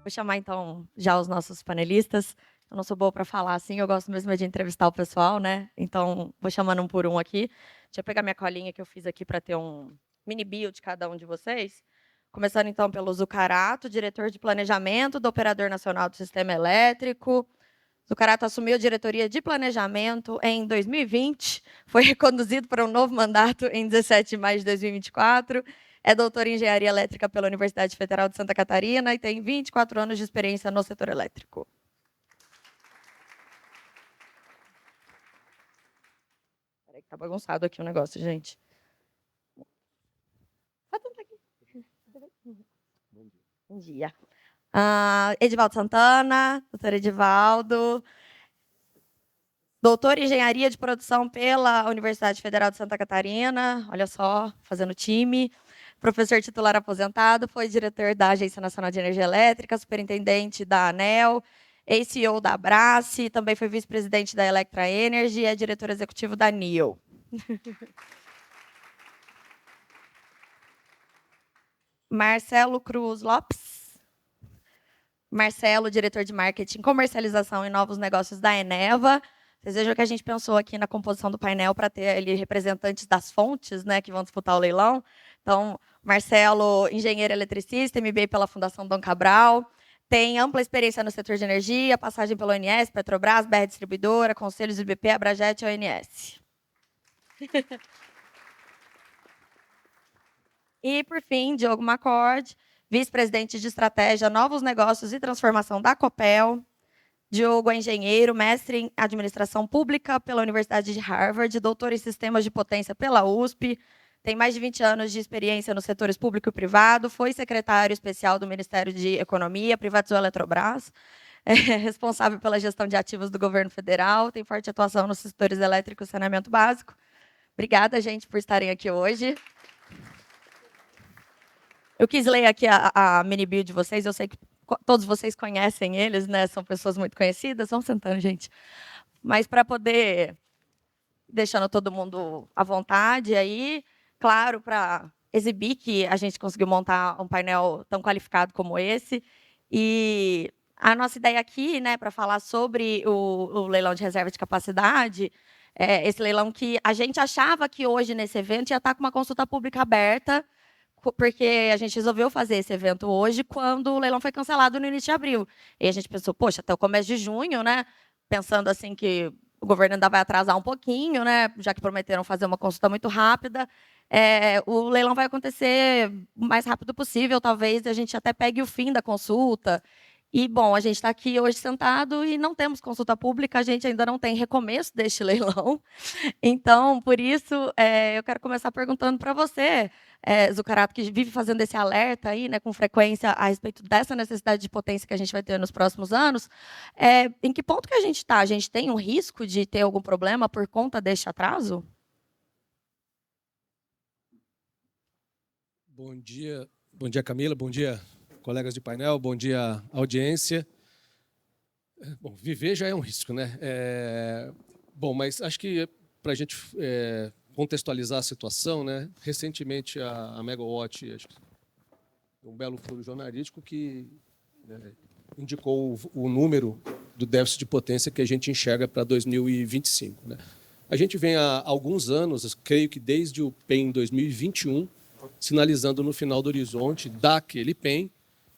Vou chamar, então, já os nossos panelistas. Eu não sou boa para falar assim, eu gosto mesmo de entrevistar o pessoal, né? Então, vou chamando um por um aqui. Deixa eu pegar minha colinha que eu fiz aqui para ter um mini bio de cada um de vocês. Começando, então, pelo Zucarato, diretor de planejamento do Operador Nacional do Sistema Elétrico. Zucarato assumiu a diretoria de planejamento em 2020, foi reconduzido para um novo mandato em 17 de maio de 2024, é doutor em engenharia elétrica pela Universidade Federal de Santa Catarina e tem 24 anos de experiência no setor elétrico. Peraí que tá bagunçado aqui o negócio, gente. Bom dia. Edivaldo Santana, doutor Edivaldo, doutor em engenharia de produção pela Universidade Federal de Santa Catarina, olha só, fazendo time. Professor titular aposentado, foi diretor da Agência Nacional de Energia Elétrica, superintendente da ANEEL, ex-CEO da Abrace, também foi vice-presidente da Electra Energy e é diretor executivo da NEO. Marcelo Cruz Lopes. Marcelo, diretor de marketing, comercialização e novos negócios da Eneva. Vocês vejam que a gente pensou aqui na composição do painel para ter ali representantes das fontes, né, que vão disputar o leilão. Então, Marcelo, engenheiro eletricista, MBA pela Fundação Dom Cabral, tem ampla experiência no setor de energia, passagem pela ONS, Petrobras, BR Distribuidora, Conselhos do IBP, Abrajet e ONS. E, por fim, Diogo Macorde, vice-presidente de estratégia, novos negócios e transformação da Copel. Diogo é engenheiro, mestre em administração pública pela Universidade de Harvard, doutor em sistemas de potência pela USP, tem mais de 20 anos de experiência nos setores público e privado, foi secretário especial do Ministério de Economia, privatizou a Eletrobras, é responsável pela gestão de ativos do governo federal, tem forte atuação nos setores elétrico e saneamento básico. Obrigada, gente, por estarem aqui hoje. Eu quis ler aqui a mini bio de vocês, eu sei que todos vocês conhecem eles, né? São pessoas muito conhecidas. Vão sentando, gente. Mas para poder deixando todo mundo à vontade aí, claro, para exibir que a gente conseguiu montar um painel tão qualificado como esse. E a nossa ideia aqui, né, para falar sobre o leilão de reserva de capacidade, esse leilão que a gente achava que hoje nesse evento ia estar com uma consulta pública aberta, porque a gente resolveu fazer esse evento hoje quando o leilão foi cancelado no início de abril. E a gente pensou, poxa, até o começo de junho, né? Pensando assim que o governo ainda vai atrasar um pouquinho, né? Já que prometeram fazer uma consulta muito rápida. O leilão vai acontecer o mais rápido possível, talvez a gente até pegue o fim da consulta. E, bom, a gente está aqui hoje sentado e não temos consulta pública, a gente ainda não tem recomeço deste leilão. Então, por isso, eu quero começar perguntando para você, Zucarato, que vive fazendo esse alerta aí, né, com frequência a respeito dessa necessidade de potência que a gente vai ter nos próximos anos, em que ponto que a gente está? A gente tem um risco de ter algum problema por conta deste atraso? Bom dia, Camila, bom dia, colegas de painel, bom dia, audiência. Bom, viver já é um risco, né? Bom, mas acho que para a gente contextualizar a situação, né? Recentemente a Megawatt, acho que um belo furo jornalístico que indicou o número do déficit de potência que a gente enxerga para 2025. Né? A gente vem há alguns anos, creio que desde o PEN 2021, sinalizando no final do horizonte daquele PEN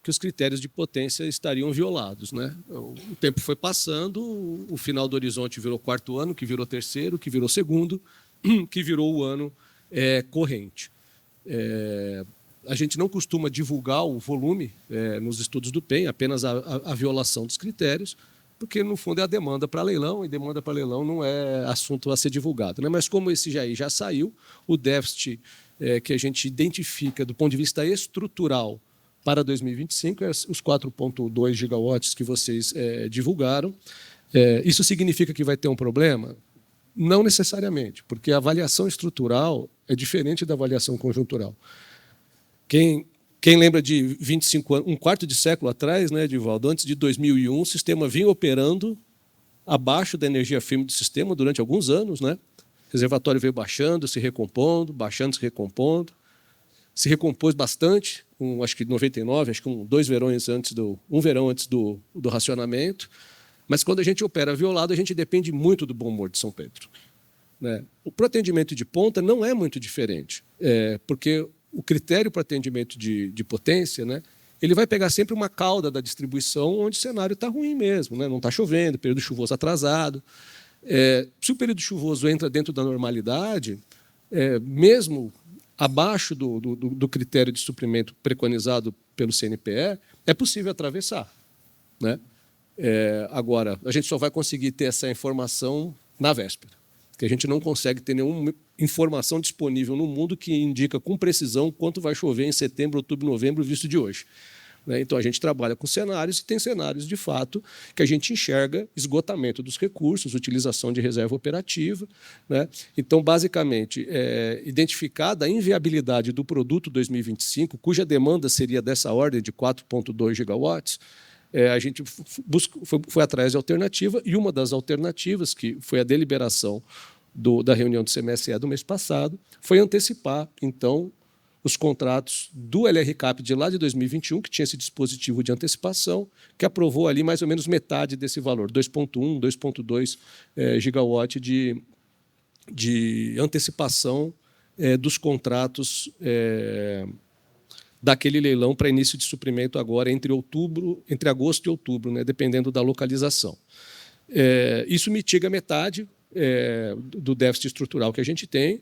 que os critérios de potência estariam violados. Né? O tempo foi passando, o final do horizonte virou quarto ano, que virou terceiro, que virou segundo, que virou o ano corrente. A gente não costuma divulgar o volume nos estudos do PEN, apenas a violação dos critérios, porque, no fundo, é a demanda para leilão, e demanda para leilão não é assunto a ser divulgado. Né? Mas, como esse já saiu, o déficit que a gente identifica do ponto de vista estrutural para 2025 é os 4,2 gigawatts que vocês divulgaram. Isso significa que vai ter um problema? Não necessariamente, porque a avaliação estrutural é diferente da avaliação conjuntural. Quem lembra de 25 anos, um quarto de século atrás, né, Edivaldo, antes de 2001, o sistema vinha operando abaixo da energia firme do sistema durante alguns anos. Né? O reservatório veio baixando, se recompondo, baixando, se recompondo. se recompôs bastante, acho que 99, acho que um verão antes do racionamento. Mas quando a gente opera violado, a gente depende muito do bom humor de São Pedro, né? Para o atendimento de ponta não é muito diferente, porque o critério para atendimento de potência, né, ele vai pegar sempre uma cauda da distribuição onde o cenário está ruim mesmo, né? Não está chovendo, período chuvoso atrasado. Se o período chuvoso entra dentro da normalidade, mesmo abaixo do critério de suprimento preconizado pelo CNPE, é possível atravessar, né? Agora, a gente só vai conseguir ter essa informação na véspera, porque a gente não consegue ter nenhuma informação disponível no mundo que indica com precisão quanto vai chover em setembro, outubro, novembro, visto de hoje, né? Então, a gente trabalha com cenários, e tem cenários, de fato, que a gente enxerga esgotamento dos recursos, utilização de reserva operativa, né? Então, basicamente, identificada a inviabilidade do produto 2025, cuja demanda seria dessa ordem de 4,2 gigawatts, a gente foi atrás de alternativa, e uma das alternativas, que foi a deliberação da reunião do CMSE do mês passado, foi antecipar, então, os contratos do LRCAP de lá de 2021, que tinha esse dispositivo de antecipação, que aprovou ali mais ou menos metade desse valor, 2,1, 2,2 gigawatt de antecipação dos contratos daquele leilão para início de suprimento agora entre agosto e outubro, né, dependendo da localização. Isso mitiga metade do déficit estrutural que a gente tem.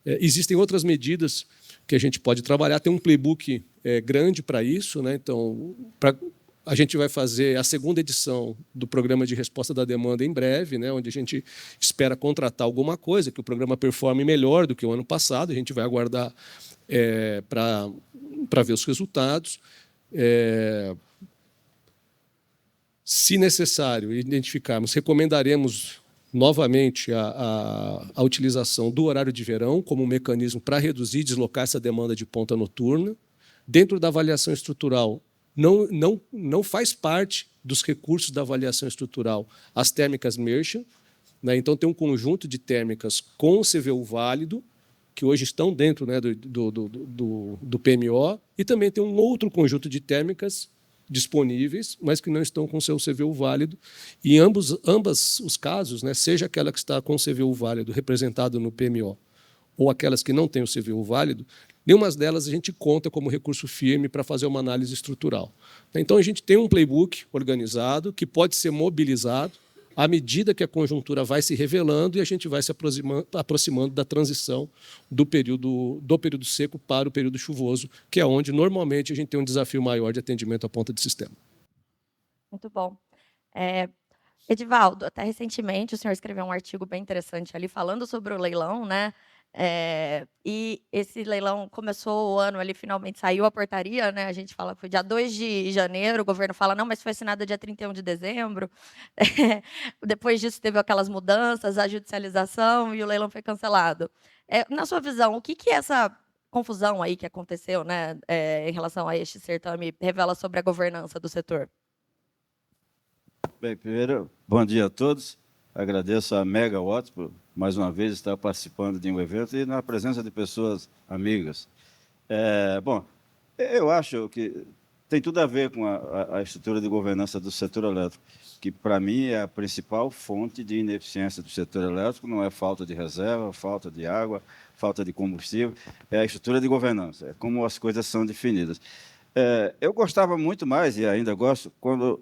Existem outras medidas que a gente pode trabalhar, tem um playbook grande para isso, né? Então, a gente vai fazer a segunda edição do Programa de Resposta da Demanda em breve, né, onde a gente espera contratar alguma coisa, que o programa performe melhor do que o ano passado, a gente vai aguardar para ver os resultados. Se necessário, identificarmos, recomendaremos novamente a utilização do horário de verão como um mecanismo para reduzir e deslocar essa demanda de ponta noturna. Dentro da avaliação estrutural, não faz parte dos recursos da avaliação estrutural as térmicas merchant, né? Então, tem um conjunto de térmicas com CVU válido, que hoje estão dentro, né, do PMO, e também tem um outro conjunto de térmicas disponíveis, mas que não estão com seu CVU válido. E em ambos os casos, né, seja aquela que está com o CVU válido representado no PMO, ou aquelas que não têm o CVU válido, nenhuma delas a gente conta como recurso firme para fazer uma análise estrutural. Então, a gente tem um playbook organizado que pode ser mobilizado à medida que a conjuntura vai se revelando e a gente vai se aproximando da transição do período seco para o período chuvoso, que é onde, normalmente, a gente tem um desafio maior de atendimento à ponta de sistema. Muito bom. Edivaldo, até recentemente o senhor escreveu um artigo bem interessante ali falando sobre o leilão, né? E esse leilão começou o ano, ele finalmente saiu a portaria, né? A gente fala que foi dia 2 de janeiro, o governo fala, não, mas foi assinada dia 31 de dezembro. Depois disso teve aquelas mudanças, a judicialização e o leilão foi cancelado. Na sua visão, o que essa confusão aí que aconteceu, né, em relação a este certame revela sobre a governança do setor? Bem, primeiro, bom dia a todos. Agradeço a Megawatts por, mais uma vez, estar participando de um evento e na presença de pessoas amigas. Bom, eu acho que tem tudo a ver com a estrutura de governança do setor elétrico, que, para mim, é a principal fonte de ineficiência do setor elétrico, não é falta de reserva, falta de água, falta de combustível, é a estrutura de governança, é como as coisas são definidas. Eu gostava muito mais, e ainda gosto, quando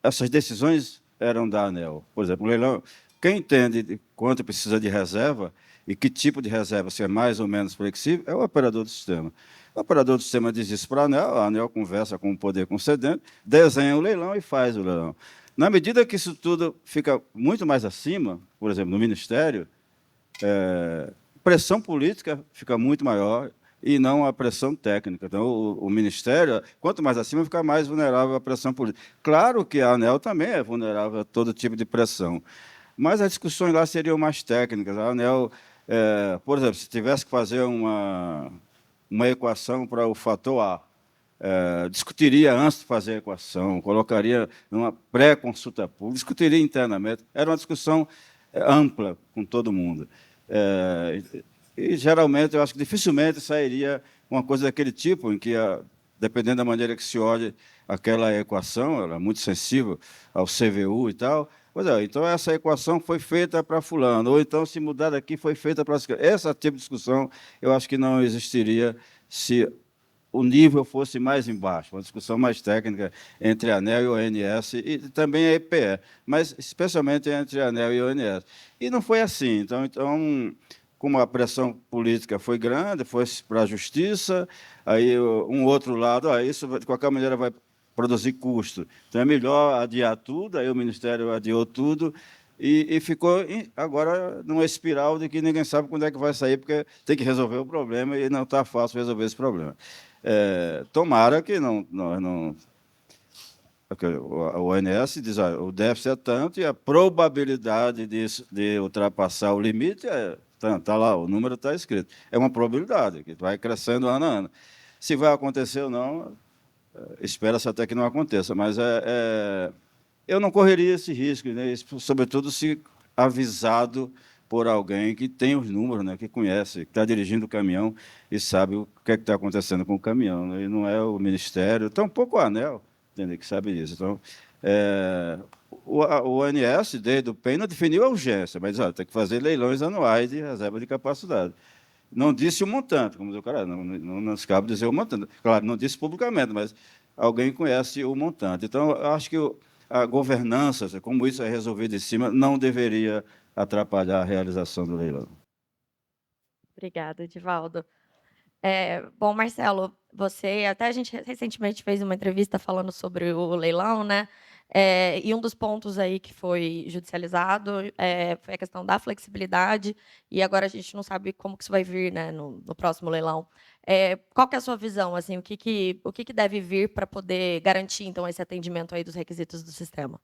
essas decisões eram da ANEEL. Por exemplo, o leilão, quem entende de quanto precisa de reserva e que tipo de reserva se é mais ou menos flexível é o operador do sistema. O operador do sistema diz isso para a ANEEL conversa com o poder concedente, desenha o leilão e faz o leilão. Na medida que isso tudo fica muito mais acima, por exemplo, no Ministério, pressão política fica muito maior e não a pressão técnica. Então, o Ministério, quanto mais acima, fica mais vulnerável à pressão política. Claro que a ANEEL também é vulnerável a todo tipo de pressão, mas as discussões lá seriam mais técnicas. A ANEEL, por exemplo, se tivesse que fazer uma equação para o fator A, discutiria antes de fazer a equação, colocaria numa pré-consulta pública, discutiria internamente. Era uma discussão ampla com todo mundo. E, geralmente, eu acho que dificilmente sairia uma coisa daquele tipo, em que, dependendo da maneira que se olhe aquela equação, ela é muito sensível ao CVU e tal. Pois é, então essa equação foi feita para fulano, ou então se mudar daqui foi feita para... Esse tipo de discussão eu acho que não existiria se o nível fosse mais embaixo, uma discussão mais técnica entre a ANEEL e o ONS, e também a EPE, mas especialmente entre a ANEEL e o ONS. E não foi assim. Então, como a pressão política foi grande, foi para a justiça, aí um outro lado, isso de qualquer maneira vai produzir custo. Então é melhor adiar tudo, aí o Ministério adiou tudo, e ficou agora numa espiral de que ninguém sabe quando é que vai sair, porque tem que resolver o problema e não está fácil resolver esse problema. Tomara que não porque o ONS diz que o déficit é tanto e a probabilidade de ultrapassar o limite está lá, o número está escrito. É uma probabilidade que vai crescendo ano a ano. Se vai acontecer ou não, espera-se até que não aconteça, mas eu não correria esse risco, né? Sobretudo se avisado por alguém que tem os números, né? Que conhece, que está dirigindo o caminhão e sabe o que é que está acontecendo com o caminhão, né? E não é o Ministério, tampouco o ANEEL, entende, que sabe disso. Então, o ONS, desde o PEN, não definiu a urgência, mas tem que fazer leilões anuais de reserva de capacidade. Não disse o montante, como o cara, não nos cabe dizer o montante. Claro, não disse publicamente, mas alguém conhece o montante. Então, eu acho que a governança, como isso é resolvido em cima, não deveria atrapalhar a realização do leilão. Obrigada, Edivaldo. Bom, Marcelo, a gente recentemente fez uma entrevista falando sobre o leilão, né? E um dos pontos aí que foi judicializado foi a questão da flexibilidade, e agora a gente não sabe como que isso vai vir, né, no próximo leilão. Qual que é a sua visão, assim, o que deve vir para poder garantir, então, esse atendimento aí dos requisitos do sistema?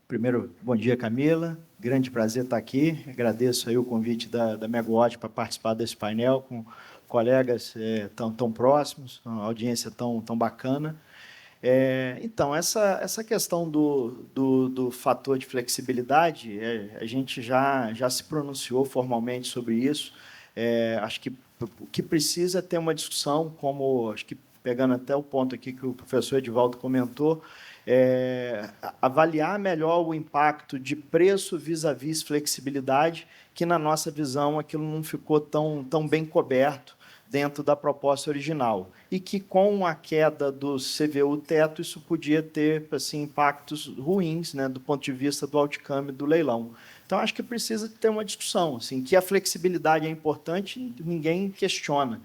Primeiro, bom dia, Camila. Grande prazer estar aqui. Agradeço aí o convite da Megawatt para participar desse painel com colegas tão próximos, uma audiência tão bacana. Então, essa questão do fator de flexibilidade, a gente já se pronunciou formalmente sobre isso. Acho que o que precisa é ter uma discussão, como, acho que pegando até o ponto aqui que o professor Edivaldo comentou, avaliar melhor o impacto de preço vis-à-vis flexibilidade, que, na nossa visão, aquilo não ficou tão bem coberto dentro da proposta original. E que, com a queda do CVU teto, isso podia ter assim, impactos ruins, né, do ponto de vista do outcome do leilão. Então, acho que precisa ter uma discussão, assim, que a flexibilidade é importante, ninguém questiona.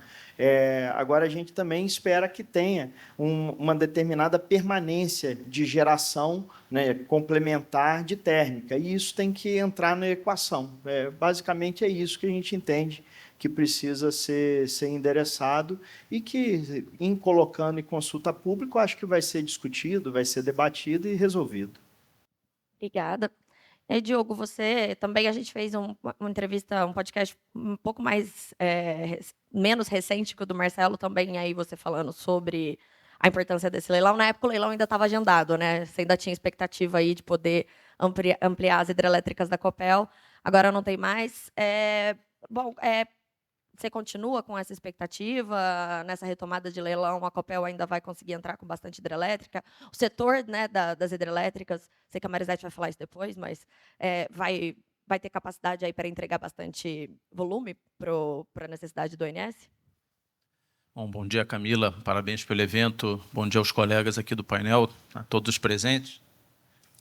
Agora, a gente também espera que tenha uma determinada permanência de geração, né, complementar de térmica, e isso tem que entrar na equação. Basicamente, é isso que a gente entende que precisa ser endereçado e que, em colocando em consulta pública, acho que vai ser discutido, vai ser debatido e resolvido. Obrigada. Diogo, você também, a gente fez uma entrevista, um podcast um pouco menos recente que o do Marcelo, também aí você falando sobre a importância desse leilão. Na época o leilão ainda estava agendado, né? Você ainda tinha expectativa aí de poder ampliar as hidrelétricas da Copel, agora não tem mais. Você continua com essa expectativa? Nessa retomada de leilão, a Copel ainda vai conseguir entrar com bastante hidrelétrica? O setor, né, das hidrelétricas, sei que a Marisete vai falar isso depois, mas vai ter capacidade aí para entregar bastante volume para a necessidade do ONS? Bom dia, Camila. Parabéns pelo evento. Bom dia aos colegas aqui do painel, a todos os presentes.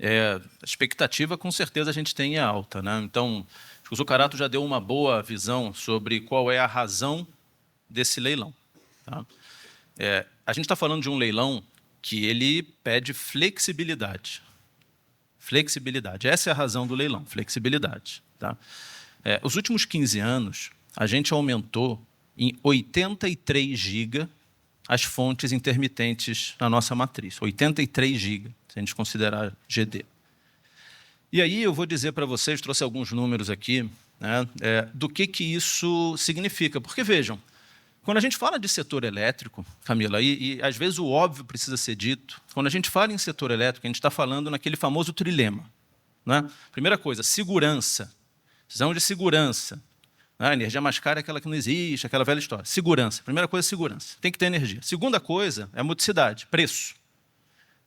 A expectativa, com certeza, a gente tem alta, né? Então, o Zucarato já deu uma boa visão sobre qual é a razão desse leilão. Tá? A gente está falando de um leilão que ele pede flexibilidade. Flexibilidade. Essa é a razão do leilão, flexibilidade. Tá? Os últimos 15 anos, a gente aumentou em 83 GB as fontes intermitentes na nossa matriz. 83 GB, se a gente considerar GD. E aí eu vou dizer para vocês, trouxe alguns números aqui, né, do que isso significa. Porque, vejam, quando a gente fala de setor elétrico, Camila, e às vezes o óbvio precisa ser dito, quando a gente fala em setor elétrico, a gente está falando naquele famoso trilema. Né? Primeira coisa, segurança. Precisamos de segurança. A energia mais cara é aquela que não existe, aquela velha história. Segurança. Primeira coisa, segurança. Tem que ter energia. Segunda coisa é a modicidade, preço.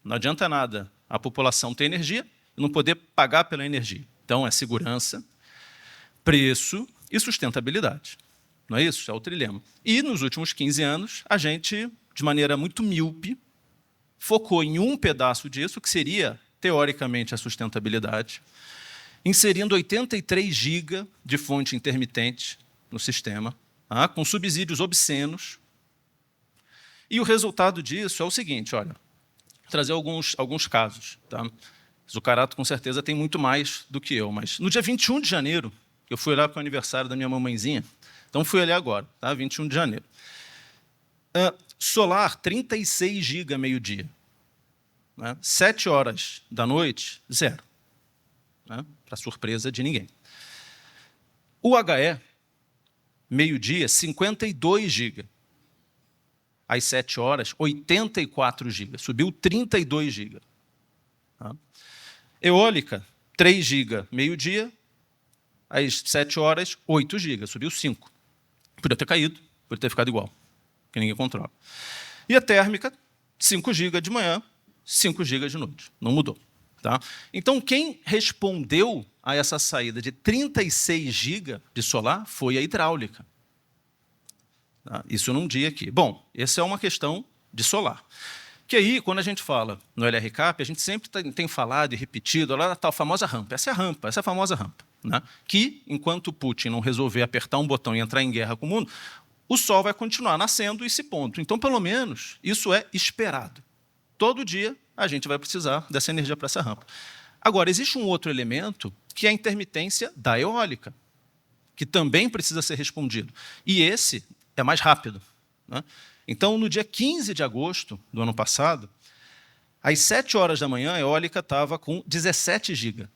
Não adianta nada a população ter energia e não poder pagar pela energia. Então, é segurança, preço e sustentabilidade. Não é isso? É o trilema. E, nos últimos 15 anos, a gente, de maneira muito míope, focou em um pedaço disso, que seria, teoricamente, a sustentabilidade, inserindo 83 GB de fonte intermitente no sistema, com subsídios obscenos. E o resultado disso é o seguinte, olha, vou trazer alguns casos. Tá? Zucarato, com certeza, tem muito mais do que eu, mas no dia 21 de janeiro, eu fui lá para o aniversário da minha mamãezinha, então fui ali agora, tá? 21 de janeiro. Solar, 36 GB meio-dia. 7 horas da noite, 0. Para surpresa de ninguém. O HE, meio-dia, 52 GB. Às 7 horas, 84 GB. Subiu 32 GB. Eólica, 3 GB, meio-dia. Às 7 horas, 8 GB. Subiu 5. Podia ter caído, podia ter ficado igual, que ninguém controla. E a térmica, 5 GB de manhã, 5 GB de noite. Não mudou. Tá? Então, quem respondeu a essa saída de 36 GB de solar foi a hidráulica. Tá? Isso num dia aqui. Bom, essa é uma questão de solar. Que aí, quando a gente fala no LRCAP, a gente sempre tem falado e repetido, olha a tal famosa rampa. Essa é a rampa, essa é a famosa rampa. Né? Que, enquanto o Putin não resolver apertar um botão e entrar em guerra com o mundo, o Sol vai continuar nascendo e se ponto. Então, pelo menos, isso é esperado. Todo dia a gente vai precisar dessa energia para essa rampa. Agora, existe um outro elemento, que é a intermitência da eólica, que também precisa ser respondido. E esse é mais rápido. Né? Então, no dia 15 de agosto do ano passado, às 7 horas da manhã, a eólica estava com 17 GB.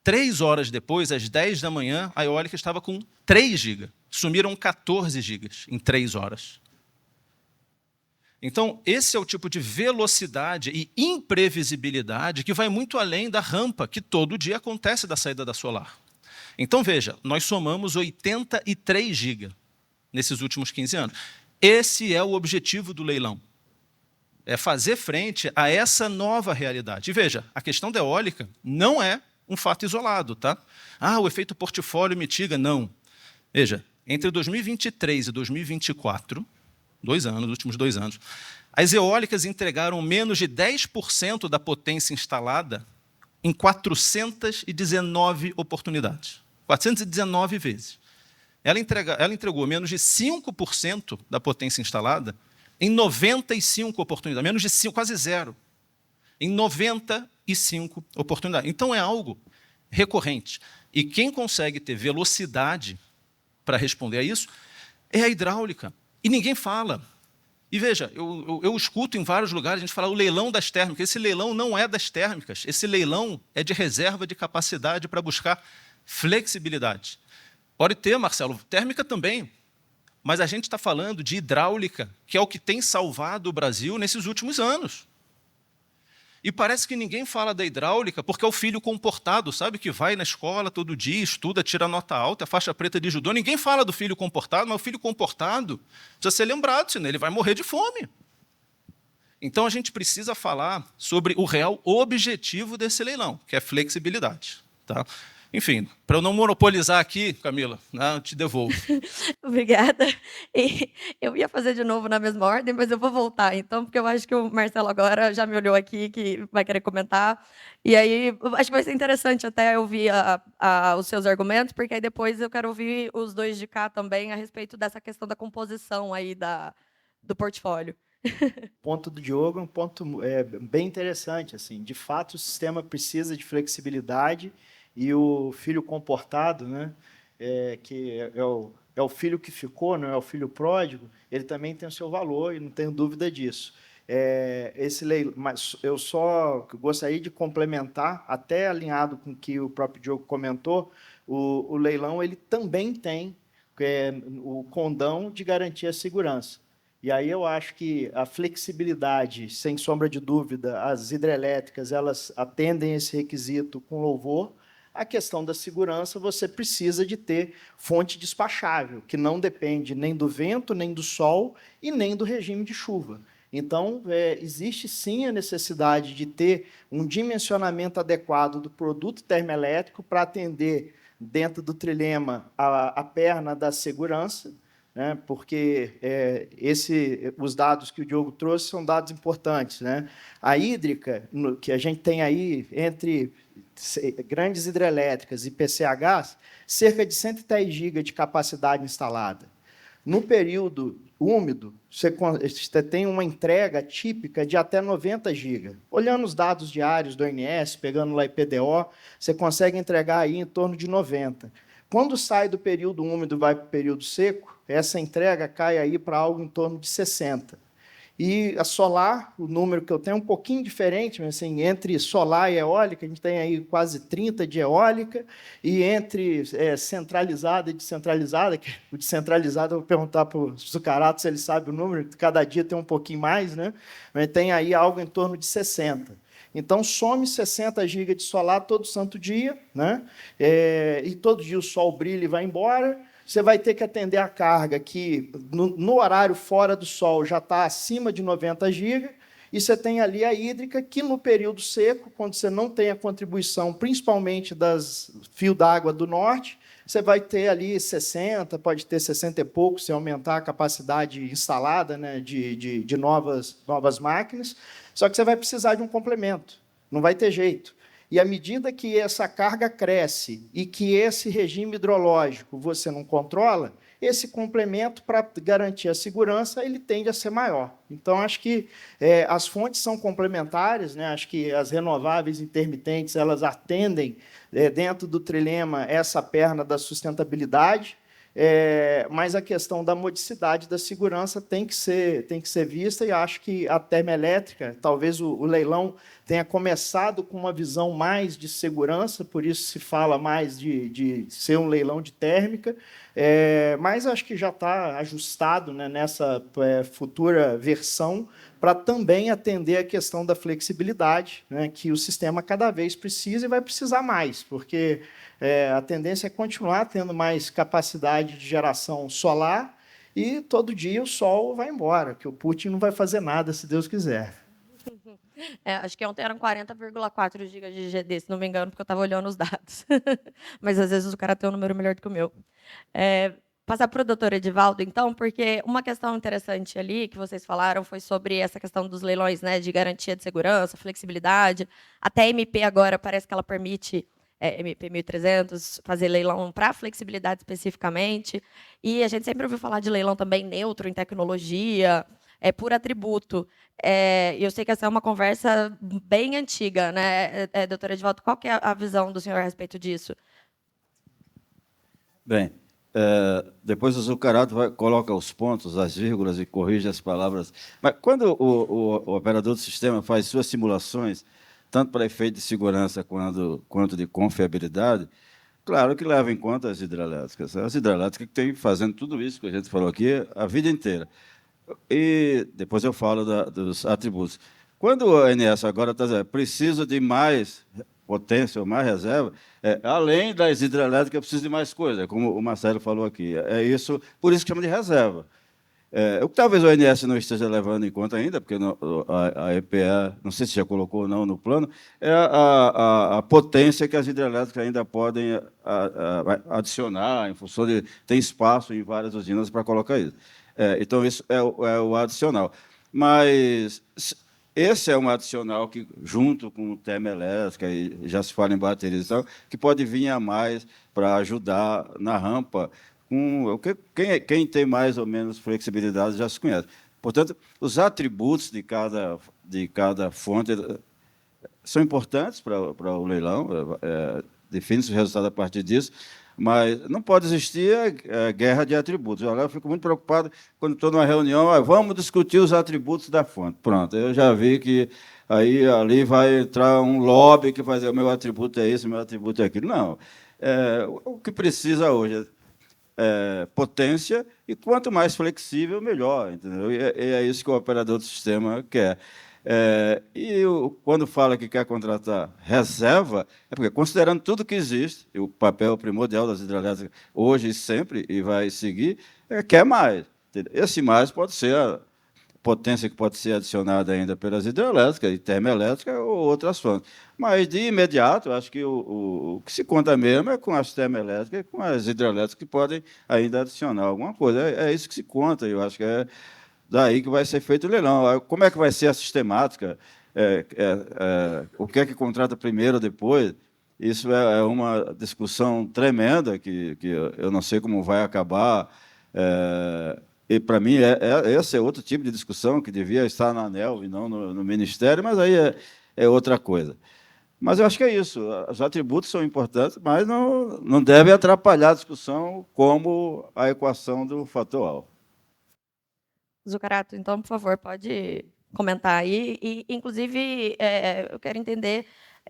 3 horas depois, às 10 da manhã, a eólica estava com 3 GB. Sumiram 14 GB em 3 horas. Então, esse é o tipo de velocidade e imprevisibilidade que vai muito além da rampa que todo dia acontece da saída da solar. Então, veja, nós somamos 83 GB nesses últimos 15 anos. Esse é o objetivo do leilão. É fazer frente a essa nova realidade. E veja, a questão da eólica não é um fato isolado. Tá? O efeito portfólio mitiga. Não. Veja, entre 2023 e 2024... 2 anos, últimos 2 anos, as eólicas entregaram menos de 10% da potência instalada em 419 oportunidades. 419 vezes. Ela entregou menos de 5% da potência instalada em 95 oportunidades, menos de 5, quase zero, em 95 oportunidades. Então, é algo recorrente. E quem consegue ter velocidade para responder a isso é a hidráulica. E ninguém fala. E veja, eu escuto em vários lugares a gente falar o leilão das térmicas. Esse leilão não é das térmicas. Esse leilão é de reserva de capacidade para buscar flexibilidade. Pode ter, Marcelo, térmica também. Mas a gente está falando de hidráulica, que é o que tem salvado o Brasil nesses últimos anos. E parece que ninguém fala da hidráulica porque é o filho comportado, sabe, que vai na escola todo dia, estuda, tira nota alta, faixa preta de judô. Ninguém fala do filho comportado, mas o filho comportado precisa ser lembrado, senão ele vai morrer de fome. Então, a gente precisa falar sobre o real objetivo desse leilão, que é flexibilidade. Tá? Enfim, para eu não monopolizar aqui, Camila, eu te devolvo. Obrigada. E eu ia fazer de novo na mesma ordem, mas eu vou voltar, então, porque eu acho que o Marcelo agora já me olhou aqui, que vai querer comentar. E aí, acho que vai ser interessante até ouvir os seus argumentos, porque aí depois eu quero ouvir os dois de cá também a respeito dessa questão da composição aí do portfólio. O ponto do Diogo é um ponto bem interessante. Assim. De fato, o sistema precisa de flexibilidade e o filho comportado, né, que é o filho que ficou, não é o filho pródigo, ele também tem o seu valor, e não tenho dúvida disso. Mas eu só gostaria de complementar, até alinhado com o que o próprio Diogo comentou, o leilão ele também tem o condão de garantir a segurança. E aí eu acho que a flexibilidade, sem sombra de dúvida, as hidrelétricas elas atendem esse requisito com louvor. A questão da segurança, você precisa de ter fonte despachável, que não depende nem do vento, nem do sol e nem do regime de chuva. Então, existe sim a necessidade de ter um dimensionamento adequado do produto termoelétrico para atender, dentro do trilema, a perna da segurança, né? Porque os dados que o Diogo trouxe são dados importantes, né? A hídrica, que a gente tem aí entre grandes hidrelétricas e PCHs, cerca de 110 GB de capacidade instalada. No período úmido, você tem uma entrega típica de até 90 GB. Olhando os dados diários do ONS, pegando lá IPDO, você consegue entregar aí em torno de 90. Quando sai do período úmido e vai para o período seco, essa entrega cai aí para algo em torno de 60. E a solar, o número que eu tenho é um pouquinho diferente, mas assim, entre solar e eólica, a gente tem aí quase 30 de eólica, e entre centralizada e descentralizada, que o descentralizado eu vou perguntar para o Zucarato se ele sabe o número, cada dia tem um pouquinho mais, né? Mas tem aí algo em torno de 60. Então, some 60 GB de solar todo santo dia, né? E todo dia o sol brilha e vai embora. Você vai ter que atender a carga que, no horário fora do sol, já está acima de 90 GB, e você tem ali a hídrica, que no período seco, quando você não tem a contribuição, principalmente das fios d'água do norte, você vai ter ali 60, pode ter 60 e pouco, se aumentar a capacidade instalada, né, de novas máquinas, só que você vai precisar de um complemento, não vai ter jeito. E à medida que essa carga cresce e que esse regime hidrológico você não controla, esse complemento, para garantir a segurança, ele tende a ser maior. Então, acho que as fontes são complementares, né? Acho que as renováveis intermitentes elas atendem, dentro do trilema, essa perna da sustentabilidade, mas a questão da modicidade da segurança tem que ser vista, e acho que a termoelétrica, talvez o leilão tenha começado com uma visão mais de segurança, por isso se fala mais de ser um leilão de térmica, mas acho que já está ajustado, né, nessa futura versão, para também atender a questão da flexibilidade, né, que o sistema cada vez precisa e vai precisar mais, porque a tendência é continuar tendo mais capacidade de geração solar, e todo dia o sol vai embora, que o Putin não vai fazer nada, se Deus quiser. Acho que ontem eram 40,4 GB de GD, se não me engano, porque eu estava olhando os dados. Mas, às vezes, o cara tem um número melhor do que o meu. Passar para o doutor Edivaldo, então, porque uma questão interessante ali que vocês falaram foi sobre essa questão dos leilões, né, de garantia de segurança, flexibilidade. Até a MP agora parece que ela permite, MP 1300, fazer leilão para flexibilidade especificamente. E a gente sempre ouviu falar de leilão também neutro em tecnologia, por atributo. Eu sei que essa é uma conversa bem antiga, né, doutor Edivaldo? Qual que é a visão do senhor a respeito disso? Bem, depois o Zucarato coloca os pontos, as vírgulas e corrige as palavras. Mas quando o operador do sistema faz suas simulações, tanto para efeito de segurança quanto de confiabilidade, claro que leva em conta as hidrelétricas. As hidrelétricas que têm fazendo tudo isso que a gente falou aqui a vida inteira. E depois eu falo dos atributos. Quando o ONS agora está dizendo preciso de mais potência ou mais reserva, além das hidrelétricas, preciso de mais coisa, como o Marcelo falou aqui. É isso, por isso que chama de reserva. O que talvez o ONS não esteja levando em conta ainda, porque a EPE, não sei se já colocou ou não no plano, é a potência que as hidrelétricas ainda podem adicionar, em função de ter espaço em várias usinas para colocar isso. Então, isso é o adicional. Mas esse é um adicional que, junto com termoelétrica, e já se fala em baterização, que pode vir a mais para ajudar na rampa. Quem tem mais ou menos flexibilidade já se conhece. Portanto, os atributos de cada fonte são importantes para o leilão, define-se o resultado a partir disso, mas não pode existir guerra de atributos. Eu fico muito preocupado quando estou numa reunião, vamos discutir os atributos da fonte. Pronto, eu já vi que ali vai entrar um lobby que vai dizer o meu atributo é esse, o meu atributo é aquilo. Não. O que precisa hoje é potência, e quanto mais flexível, melhor. Entendeu? E é isso que o operador do sistema quer. Quando fala que quer contratar reserva, é porque, considerando tudo que existe, e o papel primordial das hidrelétricas, hoje e sempre, e vai seguir, quer mais. Esse mais pode ser a potência que pode ser adicionada ainda pelas hidrelétricas, e termoelétricas ou outras fontes. Mas, de imediato, eu acho que o que se conta mesmo é com as termoelétricas e com as hidrelétricas que podem ainda adicionar alguma coisa. É isso que se conta, eu acho que é daí que vai ser feito o leilão. Como é que vai ser a sistemática? O que é que contrata primeiro ou depois? Isso é uma discussão tremenda que eu não sei como vai acabar. E, para mim, esse é outro tipo de discussão que devia estar na ANEEL e não no Ministério, mas aí é outra coisa. Mas eu acho que é isso. Os atributos são importantes, mas não devem atrapalhar a discussão como a equação do fator alfa. Zucarato, então, por favor, pode comentar aí. E, inclusive, eu quero entender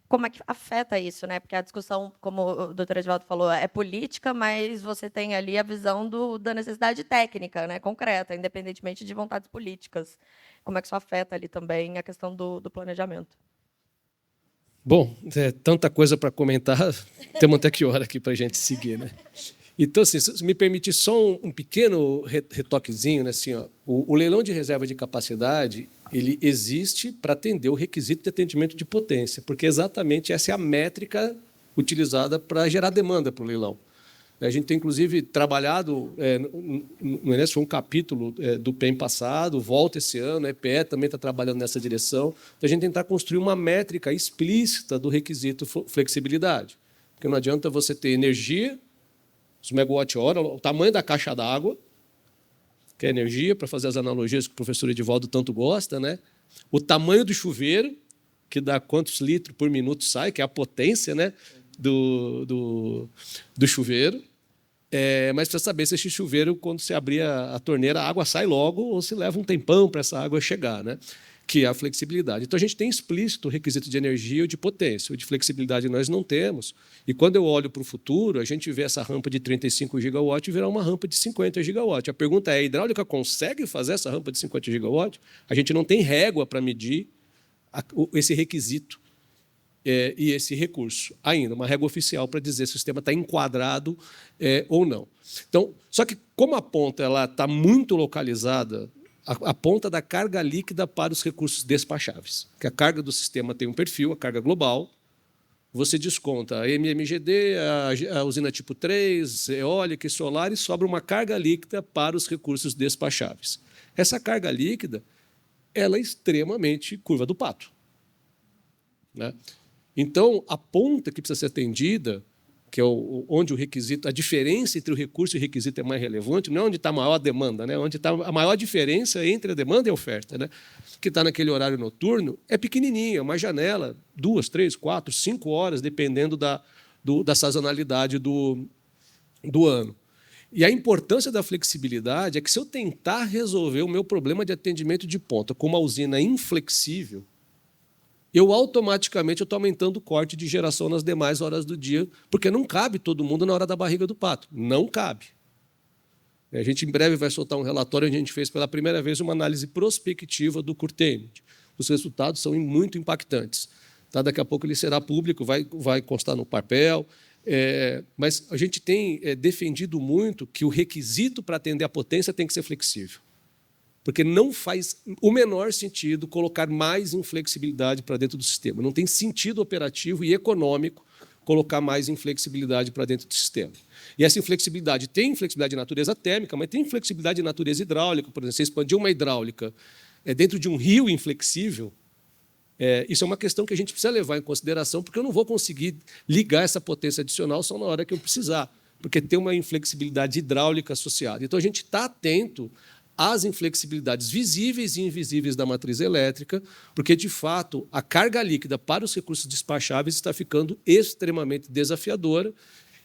como é que afeta isso, né? Porque a discussão, como o doutor Edvaldo falou, é política, mas você tem ali a visão da necessidade técnica, né? Concreta, independentemente de vontades políticas. Como é que isso afeta ali também a questão do planejamento? Bom, tanta coisa para comentar, temos até que hora aqui para a gente seguir, né? Então, assim, se me permitir só um pequeno retoquezinho, né? Assim, ó, o leilão de reserva de capacidade, ele existe para atender o requisito de atendimento de potência, porque exatamente essa é a métrica utilizada para gerar demanda para o leilão. A gente tem, inclusive, trabalhado, no Enes foi um capítulo do PEM passado, volta esse ano, a EPE também está trabalhando nessa direção, então a gente tentar construir uma métrica explícita do requisito flexibilidade. Porque não adianta você ter energia, os megawatt-hora, o tamanho da caixa d'água, que é energia, para fazer as analogias que o professor Edivaldo tanto gosta, né? O tamanho do chuveiro, que dá quantos litros por minuto sai, que é a potência, né, do chuveiro. Mas precisa saber se esse chuveiro, quando você abrir a torneira, a água sai logo ou se leva um tempão para essa água chegar, né? Que é a flexibilidade. Então, a gente tem explícito o requisito de energia ou de potência. O de flexibilidade nós não temos. E, quando eu olho para o futuro, a gente vê essa rampa de 35 gigawatts virar uma rampa de 50 gigawatts. A pergunta é, a hidráulica consegue fazer essa rampa de 50 gigawatts? A gente não tem régua para medir esse requisito e esse recurso ainda, uma régua oficial para dizer se o sistema está enquadrado ou não. Então, só que, como a ponta está muito localizada, a ponta da carga líquida para os recursos despacháveis. Que a carga do sistema tem um perfil, a carga global, você desconta a MMGD, a usina tipo 3, eólica e solar, e sobra uma carga líquida para os recursos despacháveis. Essa carga líquida ela é extremamente curva do pato, né? Então, a ponta que precisa ser atendida, que é onde o requisito, a diferença entre o recurso e o requisito é mais relevante, não é onde está a maior demanda, né? Onde está a maior diferença entre a demanda e a oferta, né? Que está naquele horário noturno, é pequenininha, uma janela, 2, 3, 4, 5 horas, dependendo da sazonalidade do ano. E a importância da flexibilidade é que, se eu tentar resolver o meu problema de atendimento de ponta com uma usina inflexível, eu automaticamente estou aumentando o corte de geração nas demais horas do dia, porque não cabe todo mundo na hora da barriga do pato. Não cabe. A gente, em breve, vai soltar um relatório onde a gente fez pela primeira vez uma análise prospectiva do curtailment. Os resultados são muito impactantes. Tá? Daqui a pouco ele será público, vai constar no papel. Mas a gente tem defendido muito que o requisito para atender a potência tem que ser flexível. Porque não faz o menor sentido colocar mais inflexibilidade para dentro do sistema. Não tem sentido operativo e econômico colocar mais inflexibilidade para dentro do sistema. E essa inflexibilidade tem inflexibilidade de natureza térmica, mas tem inflexibilidade de natureza hidráulica. Por exemplo, você expandir uma hidráulica dentro de um rio inflexível, isso é uma questão que a gente precisa levar em consideração, porque eu não vou conseguir ligar essa potência adicional só na hora que eu precisar, porque tem uma inflexibilidade hidráulica associada. Então, a gente está atento às inflexibilidades visíveis e invisíveis da matriz elétrica, porque, de fato, a carga líquida para os recursos despacháveis está ficando extremamente desafiadora,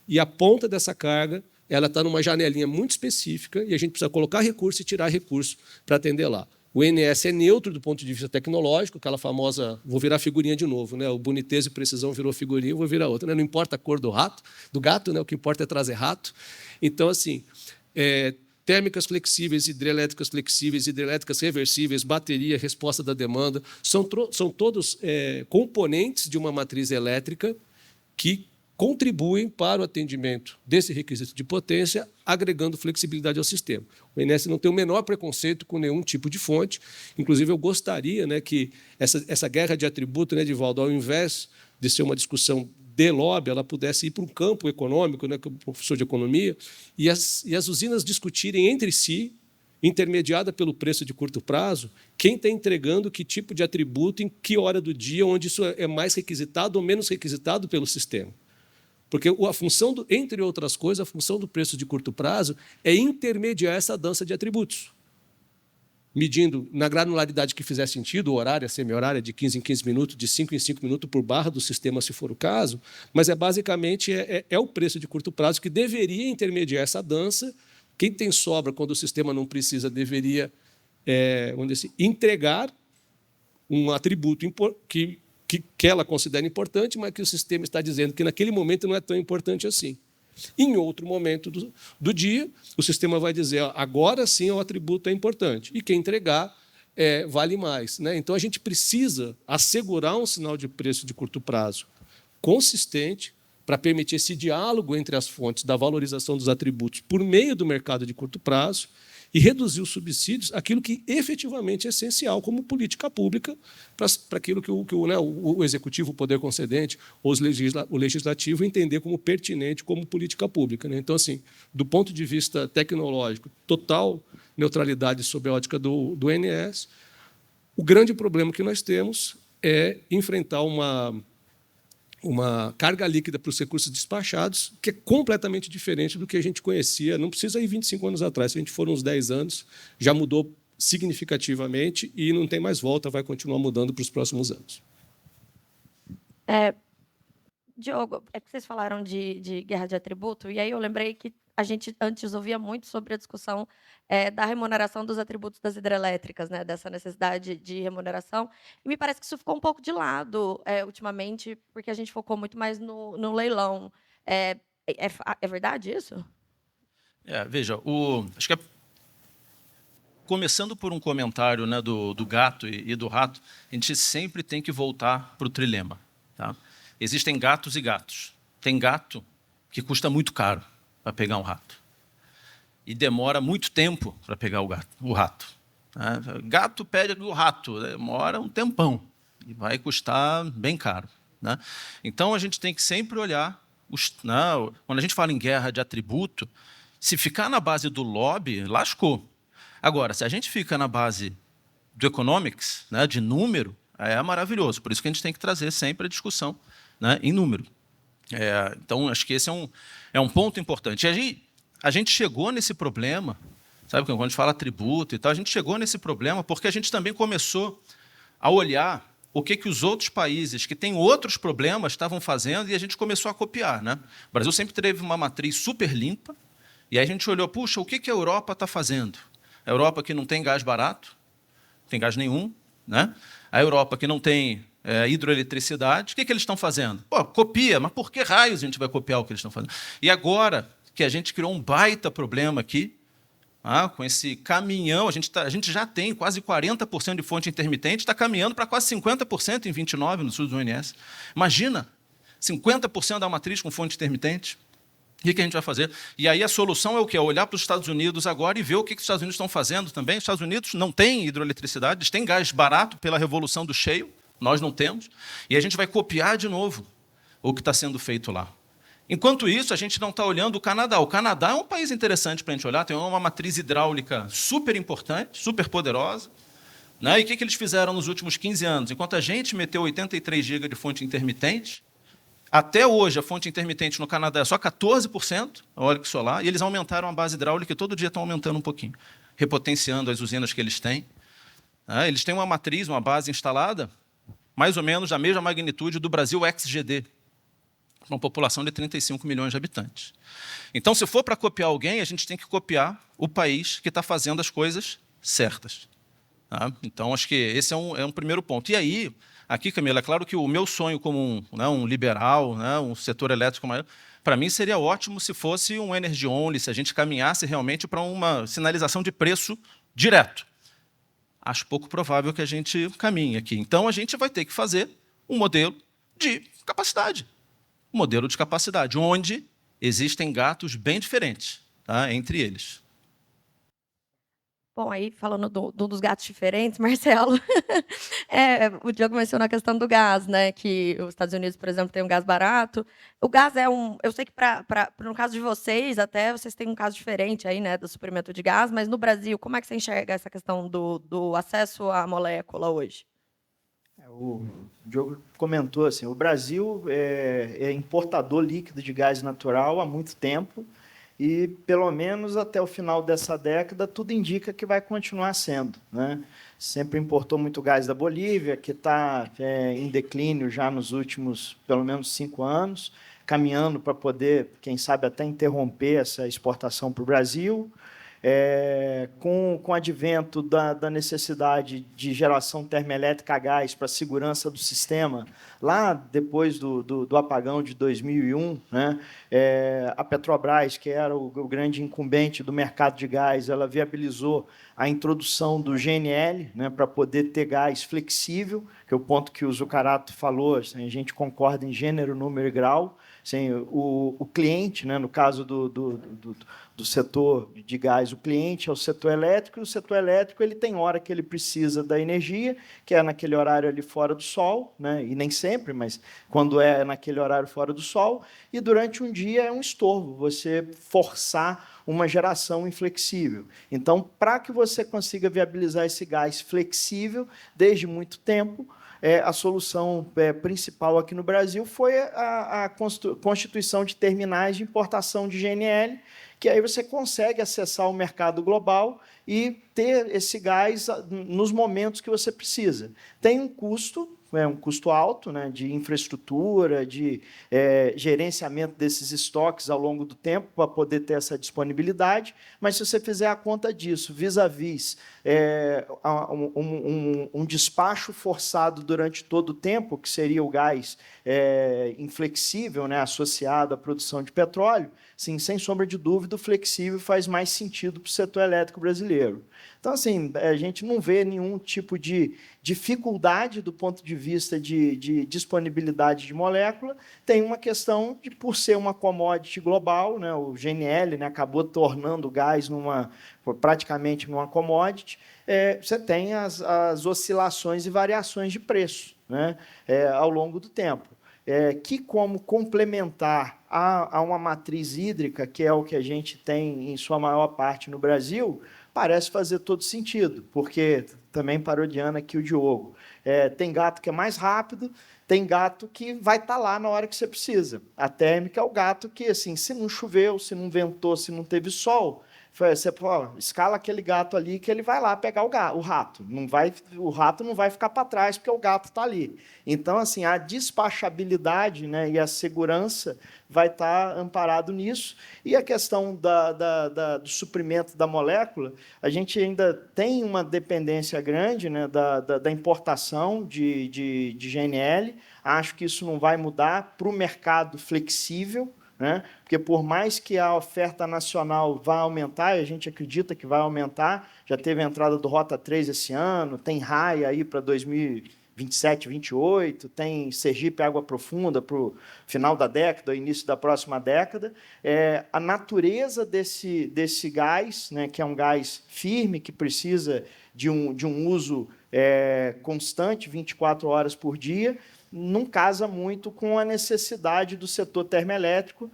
e a ponta dessa carga ela está numa janelinha muito específica, e a gente precisa colocar recurso e tirar recurso para atender lá. O NS é neutro do ponto de vista tecnológico, aquela famosa, vou virar figurinha de novo, né? O boniteza e precisão virou figurinha, eu vou virar outra, né? Não importa a cor do gato, né? O que importa é trazer rato. Então, assim, térmicas flexíveis, hidrelétricas flexíveis, hidrelétricas reversíveis, bateria, resposta da demanda, são todos componentes de uma matriz elétrica que contribuem para o atendimento desse requisito de potência, agregando flexibilidade ao sistema. O INS não tem o menor preconceito com nenhum tipo de fonte. Inclusive, eu gostaria, né, que essa guerra de atributo, né, Edivaldo, ao invés de ser uma discussão de lobby, ela pudesse ir para um campo econômico, né, como professor de economia, e as usinas discutirem entre si, intermediada pelo preço de curto prazo, quem está entregando que tipo de atributo, em que hora do dia, onde isso é mais requisitado ou menos requisitado pelo sistema. Porque a função, entre outras coisas, a função do preço de curto prazo é intermediar essa dança de atributos, medindo na granularidade que fizer sentido, horária, semi-horária, de 15 em 15 minutos, de 5 em 5 minutos por barra do sistema, se for o caso, mas basicamente o preço de curto prazo que deveria intermediar essa dança. Quem tem sobra quando o sistema não precisa deveria vamos dizer assim, entregar um atributo que ela considera importante, mas que o sistema está dizendo que naquele momento não é tão importante assim. Em outro momento do dia, o sistema vai dizer, agora sim o atributo é importante, e quem entregar vale mais, né? Então, a gente precisa assegurar um sinal de preço de curto prazo consistente para permitir esse diálogo entre as fontes da valorização dos atributos por meio do mercado de curto prazo e reduzir os subsídios àquilo que efetivamente é essencial como política pública para aquilo que o executivo, o poder concedente, ou o legislativo entender como pertinente como política pública, né? Então, assim, do ponto de vista tecnológico, total neutralidade sob a ótica do INS. O grande problema que nós temos é enfrentar uma carga líquida para os recursos despachados, que é completamente diferente do que a gente conhecia. Não precisa ir 25 anos atrás, se a gente for uns 10 anos, já mudou significativamente e não tem mais volta, vai continuar mudando para os próximos anos. Diogo, é que vocês falaram de guerra de atributo, e aí eu lembrei que a gente antes ouvia muito sobre a discussão da remuneração dos atributos das hidrelétricas, né, dessa necessidade de remuneração, e me parece que isso ficou um pouco de lado ultimamente, porque a gente focou muito mais no leilão. É verdade isso? Veja, acho que começando por um comentário, né, do gato e do rato, a gente sempre tem que voltar para o trilema. Tá? Existem gatos e gatos. Tem gato que custa muito caro para pegar um rato. E demora muito tempo para pegar o rato. Né? Gato pede o rato, demora um tempão. E vai custar bem caro. Né? Então, a gente tem que sempre olhar... quando a gente fala em guerra de atributo, se ficar na base do lobby, lascou. Agora, se a gente fica na base do economics, né, de número, é maravilhoso. Por isso que a gente tem que trazer sempre a discussão, né, em número. Então, acho que esse é um ponto importante. E a gente chegou nesse problema, sabe, quando a gente fala tributo e tal, a gente chegou nesse problema porque a gente também começou a olhar o que os outros países que têm outros problemas estavam fazendo e a gente começou a copiar. Né? O Brasil sempre teve uma matriz super limpa, e aí a gente olhou, puxa, o que a Europa está fazendo? A Europa que não tem gás barato, não tem gás nenhum, né? A Europa que não tem hidroeletricidade, o que eles estão fazendo? Pô, copia, mas por que raios a gente vai copiar o que eles estão fazendo? E agora que a gente criou um baita problema aqui, com esse caminhão, a gente já tem quase 40% de fonte intermitente, está caminhando para quase 50% em 29 no sul do ONS. Imagina, 50% da matriz com fonte intermitente. O que a gente vai fazer? E aí a solução é o quê? É olhar para os Estados Unidos agora e ver o que os Estados Unidos estão fazendo também. Os Estados Unidos não têm hidroeletricidade, eles têm gás barato pela revolução do shale, nós não temos, e a gente vai copiar de novo o que está sendo feito lá. Enquanto isso, a gente não está olhando o Canadá. O Canadá é um país interessante para a gente olhar, tem uma matriz hidráulica super importante, super poderosa. Né? E o que eles fizeram nos últimos 15 anos? Enquanto a gente meteu 83 GB de fonte intermitente, até hoje a fonte intermitente no Canadá é só 14%, eólico e solar, e eles aumentaram a base hidráulica e todo dia estão aumentando um pouquinho, repotenciando as usinas que eles têm. Eles têm uma matriz, uma base instalada, mais ou menos da mesma magnitude do Brasil ex-GD, uma população de 35 milhões de habitantes. Então, se for para copiar alguém, a gente tem que copiar o país que está fazendo as coisas certas. Tá? Então, acho que esse é um primeiro ponto. E aí, aqui, Camila, é claro que o meu sonho como um liberal, né, um setor elétrico maior, Para mim, seria ótimo se fosse um energy only, se a gente caminhasse realmente para uma sinalização de preço direto. Acho pouco provável que a gente caminhe aqui. Então, a gente vai ter que fazer um modelo de capacidade. Um modelo de capacidade, onde existem gatos bem diferentes, tá, entre eles. Bom, aí falando dos gatos diferentes, Marcelo, o Diogo mencionou a questão do gás, né? Que os Estados Unidos, por exemplo, tem um gás barato. O gás é eu sei que no caso de vocês, até vocês têm um caso diferente aí, né, do suprimento de gás, mas no Brasil, como é que você enxerga essa questão do acesso à molécula hoje? O Diogo comentou assim, o Brasil é importador líquido de gás natural há muito tempo. E, pelo menos até o final dessa década, tudo indica que vai continuar sendo, né? Sempre importou muito gás da Bolívia, que está em declínio já nos últimos, pelo menos, 5 anos, caminhando para poder, quem sabe, até interromper essa exportação para o Brasil. Com o advento da necessidade de geração termoelétrica a gás para a segurança do sistema, lá depois do apagão de 2001, né, a Petrobras, que era o grande incumbente do mercado de gás, ela viabilizou a introdução do GNL, né, para poder ter gás flexível, que é o ponto que o Zuccarello falou, assim, a gente concorda em gênero, número e grau. Assim, o cliente, né, no caso do setor de gás, o cliente é o setor elétrico, e o setor elétrico ele tem hora que ele precisa da energia, que é naquele horário ali fora do sol, né, e nem sempre, mas quando é naquele horário fora do sol, e durante um dia é um estorvo você forçar uma geração inflexível. Então, para que você consiga viabilizar esse gás flexível, desde muito tempo, a solução principal aqui no Brasil foi a constituição de terminais de importação de GNL, que aí você consegue acessar o mercado global e ter esse gás nos momentos que você precisa. Tem um custo alto, né, de infraestrutura, de gerenciamento desses estoques ao longo do tempo para poder ter essa disponibilidade, mas se você fizer a conta disso, vis-à-vis um despacho forçado durante todo o tempo, que seria o gás inflexível, né, associado à produção de petróleo, sim, sem sombra de dúvida, o flexível faz mais sentido para o setor elétrico brasileiro. Então, assim, a gente não vê nenhum tipo de dificuldade do ponto de vista de disponibilidade de molécula. Tem uma questão de, por ser uma commodity global, né, o GNL, né, acabou tornando o gás praticamente numa commodity, você tem as oscilações e variações de preço, né, ao longo do tempo. Que, como complementar a uma matriz hídrica, que é o que a gente tem em sua maior parte no Brasil, parece fazer todo sentido, porque, também parodiando aqui o Diogo, tem gato que é mais rápido, tem gato que vai estar lá na hora que você precisa. A térmica é o gato que, assim, se não choveu, se não ventou, se não teve sol, você escala aquele gato ali que ele vai lá pegar o rato. O rato não vai ficar para trás porque o gato está ali. Então, assim, a despachabilidade, né, e a segurança vai estar amparado nisso. E a questão do suprimento da molécula, a gente ainda tem uma dependência grande, né, da importação de GNL. Acho que isso não vai mudar para o mercado flexível, né? Porque, por mais que a oferta nacional vá aumentar, e a gente acredita que vai aumentar, já teve a entrada do Rota 3 esse ano, tem raia aí para 2027, 2028, tem Sergipe Água Profunda para o final da década, início da próxima década. A natureza desse gás, né, que é um gás firme, que precisa de um uso constante, 24 horas por dia, não casa muito com a necessidade do setor termoelétrico,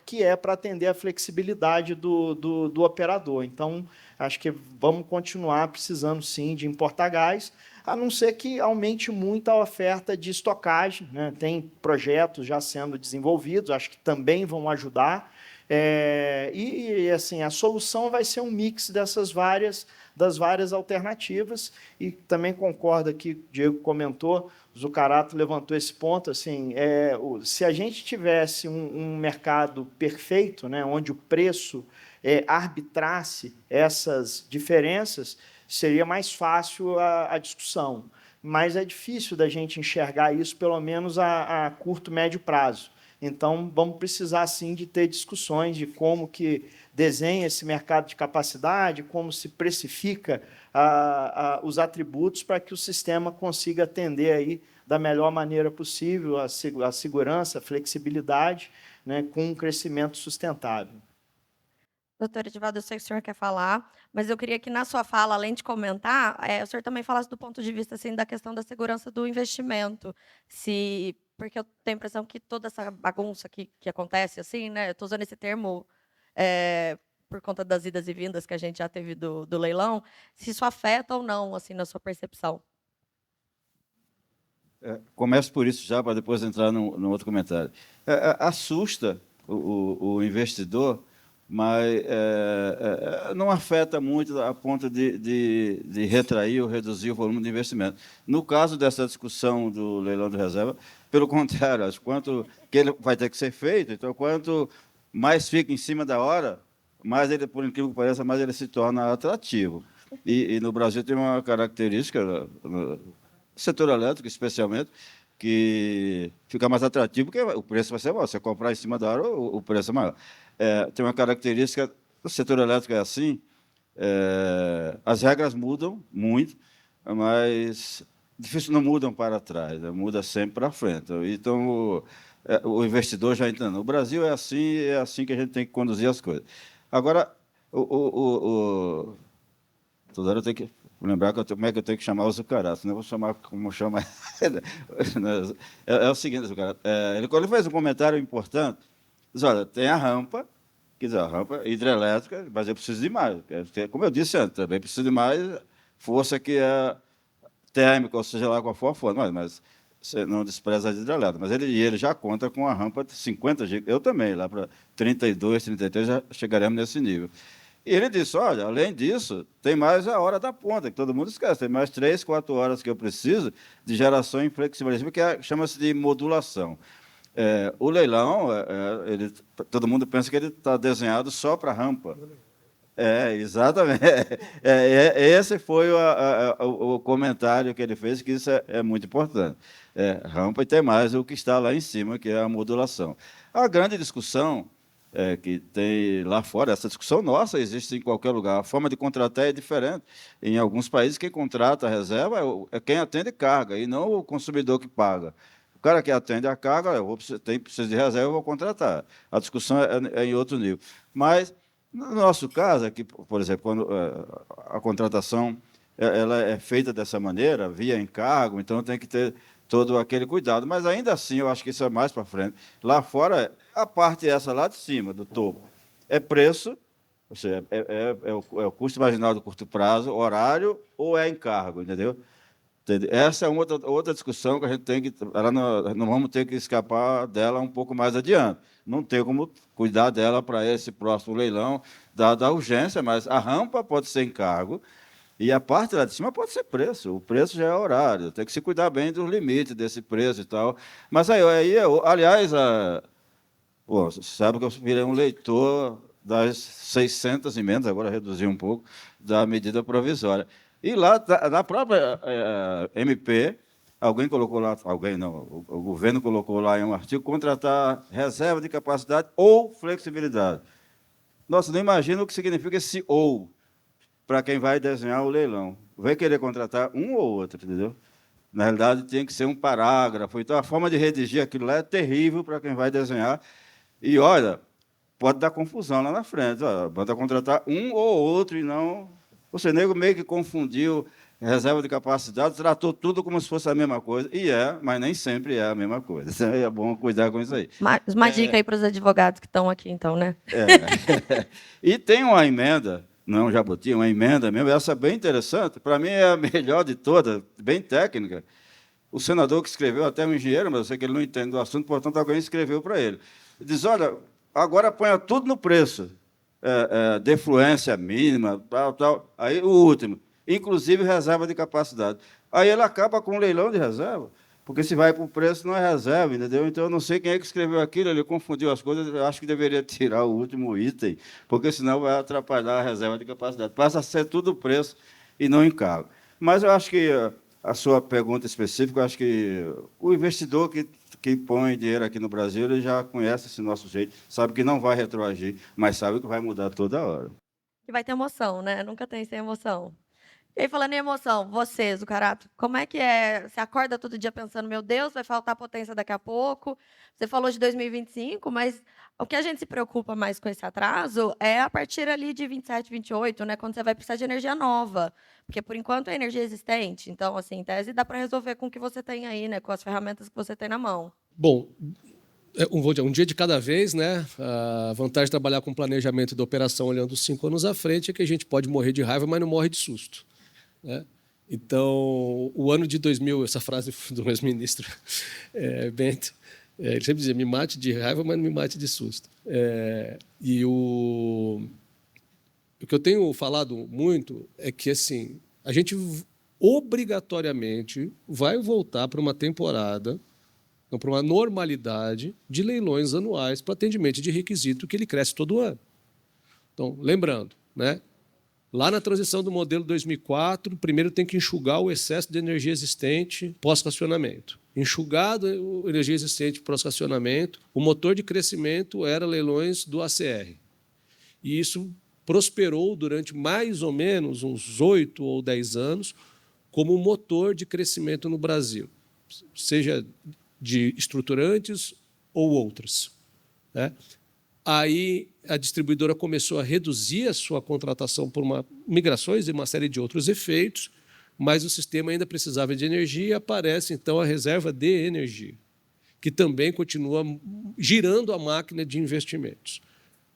que é para atender a flexibilidade do operador. Então, acho que vamos continuar precisando, sim, de importar gás, a não ser que aumente muito a oferta de estocagem, né? Tem projetos já sendo desenvolvidos, acho que também vão ajudar. Assim, a solução vai ser um mix das várias alternativas, e também concordo aqui, o Diego comentou, o Zuccarello levantou esse ponto, assim, se a gente tivesse um mercado perfeito, né, onde o preço arbitrasse essas diferenças, seria mais fácil a discussão. Mas é difícil da gente enxergar isso, pelo menos a curto, médio prazo. Então, vamos precisar, sim, de ter discussões de como que desenha esse mercado de capacidade, como se precifica os atributos para que o sistema consiga atender aí da melhor maneira possível a segurança, a flexibilidade, né, com um crescimento sustentável. Doutor Edivaldo, eu sei que o senhor quer falar, mas eu queria que na sua fala, além de comentar, o senhor também falasse do ponto de vista assim, da questão da segurança do investimento. Porque eu tenho a impressão que toda essa bagunça que acontece, assim, né? Eu estou usando esse termo por conta das idas e vindas que a gente já teve do leilão, se isso afeta ou não, assim, na sua percepção. Começo por isso já, para depois entrar no outro comentário. Assusta o investidor, mas não afeta muito a ponto de retrair ou reduzir o volume de investimento. No caso dessa discussão do leilão de reserva, pelo contrário, acho quanto que ele vai ter que ser feito, então quanto mais fica em cima da hora, mais ele, por incrível que pareça, mais ele se torna atrativo. E no Brasil tem uma característica, no setor elétrico especialmente, que fica mais atrativo, porque o preço vai ser maior. Você comprar em cima da hora, o preço é maior. Tem uma característica, o setor elétrico é assim, as regras mudam muito, mas difícil não mudam para trás, muda sempre para frente. Então, o investidor já entende. O Brasil é assim que a gente tem que conduzir as coisas. Agora, toda hora eu tenho que lembrar como é que eu tenho que chamar o Zucará, senão eu vou chamar como chama. É o seguinte, Zucará, quando ele fez um comentário importante, diz, olha, tem a rampa, quer dizer, a rampa hidrelétrica, mas eu preciso de mais. Como eu disse antes, também preciso de mais força que é térmica, ou seja lá qual for a forma, mas você não despreza a hidrelétrica. Mas ele já conta com a rampa de 50 GB. Eu também, lá para 32, 33, já chegaremos nesse nível. E ele disse, olha, além disso, tem mais a hora da ponta, que todo mundo esquece, tem mais 3, 4 horas que eu preciso de geração em flexibilidade, que chama-se de modulação. O leilão, todo mundo pensa que ele está desenhado só para rampa. Exatamente. Esse foi o comentário que ele fez, que isso é muito importante. Rampa e tem mais o que está lá em cima, que é a modulação. A grande discussão que tem lá fora, essa discussão nossa existe em qualquer lugar. A forma de contratar é diferente. Em alguns países, quem contrata a reserva é quem atende carga, e não o consumidor que paga. O cara que atende a carga, preciso de reserva, eu vou contratar. A discussão é em outro nível. Mas, no nosso caso, aqui, por exemplo, quando a contratação ela é feita dessa maneira, via encargo, então tem que ter todo aquele cuidado. Mas, ainda assim, eu acho que isso é mais para frente. Lá fora, a parte essa lá de cima, do topo, é preço, ou seja, é o custo marginal do curto prazo, horário ou é encargo, entendeu? Essa é outra discussão que a gente tem que... não vamos ter que escapar dela um pouco mais adiante. Não tem como cuidar dela para esse próximo leilão, dada a urgência, mas a rampa pode ser encargo, e a parte lá de cima pode ser preço. O preço já é horário. Tem que se cuidar bem dos limites desse preço e tal. Mas aliás, você sabe que eu virei um leitor das 600 emendas, agora reduzi um pouco, da medida provisória. E lá, na própria MP, alguém colocou lá, o governo colocou lá em um artigo, contratar reserva de capacidade ou flexibilidade. Nossa, não imagino o que significa esse ou para quem vai desenhar o leilão. Vai querer contratar um ou outro, entendeu? Na realidade, tem que ser um parágrafo. Então, a forma de redigir aquilo lá é terrível para quem vai desenhar. E, olha, pode dar confusão lá na frente. Pode contratar um ou outro e não... O nego meio que confundiu reserva de capacidade, tratou tudo como se fosse a mesma coisa. E mas nem sempre é a mesma coisa. Então, é bom cuidar com isso aí. Uma dica aí para os advogados que estão aqui, então, né? E tem uma emenda, não jabuti, uma emenda mesmo, essa é bem interessante, para mim é a melhor de todas, bem técnica. O senador que escreveu, até um engenheiro, mas eu sei que ele não entende do assunto, portanto, alguém escreveu para ele. Ele diz, olha, agora ponha tudo no preço. Defluência mínima, tal. Aí o último, inclusive reserva de capacidade. Aí ele acaba com um leilão de reserva, porque se vai para o preço não é reserva, entendeu? Então eu não sei quem é que escreveu aquilo, ele confundiu as coisas, eu acho que deveria tirar o último item, porque senão vai atrapalhar a reserva de capacidade. Passa a ser tudo preço e não encargo. Mas eu acho que a sua pergunta específica, eu acho que o investidor que que põe dinheiro aqui no Brasil, ele já conhece esse nosso jeito, sabe que não vai retroagir, mas sabe que vai mudar toda hora. Que vai ter emoção, né? Nunca tem sem emoção. E aí, falando em emoção, vocês, o Carato, como é que é? Você acorda todo dia pensando, meu Deus, vai faltar potência daqui a pouco. Você falou de 2025, mas o que a gente se preocupa mais com esse atraso é a partir ali de 27, 28, né? Quando você vai precisar de energia nova. Porque, por enquanto, é energia existente. Então, assim, em tese, dá para resolver com o que você tem aí, né? Com as ferramentas que você tem na mão. Bom, um dia de cada vez, né? A vantagem de trabalhar com planejamento de operação olhando 5 anos à frente é que a gente pode morrer de raiva, mas não morre de susto, né? Então, o ano de 2000, essa frase do meu ex-ministro Bento, ele sempre dizia, me mate de raiva, mas não me mate de susto. E o que eu tenho falado muito é que assim, a gente obrigatoriamente vai voltar para uma temporada, não, para uma normalidade de leilões anuais para atendimento de requisito que ele cresce todo ano. Então, lembrando, né? Lá na transição do modelo 2004, primeiro tem que enxugar o excesso de energia existente pós-racionamento. Enxugado a energia existente pós-racionamento, o motor de crescimento era leilões do ACR. E isso prosperou durante mais ou menos uns 8 ou 10 anos como motor de crescimento no Brasil, seja de estruturantes ou outras, né? Aí a distribuidora começou a reduzir a sua contratação por migrações e uma série de outros efeitos, mas o sistema ainda precisava de energia e aparece, então, a reserva de energia, que também continua girando a máquina de investimentos.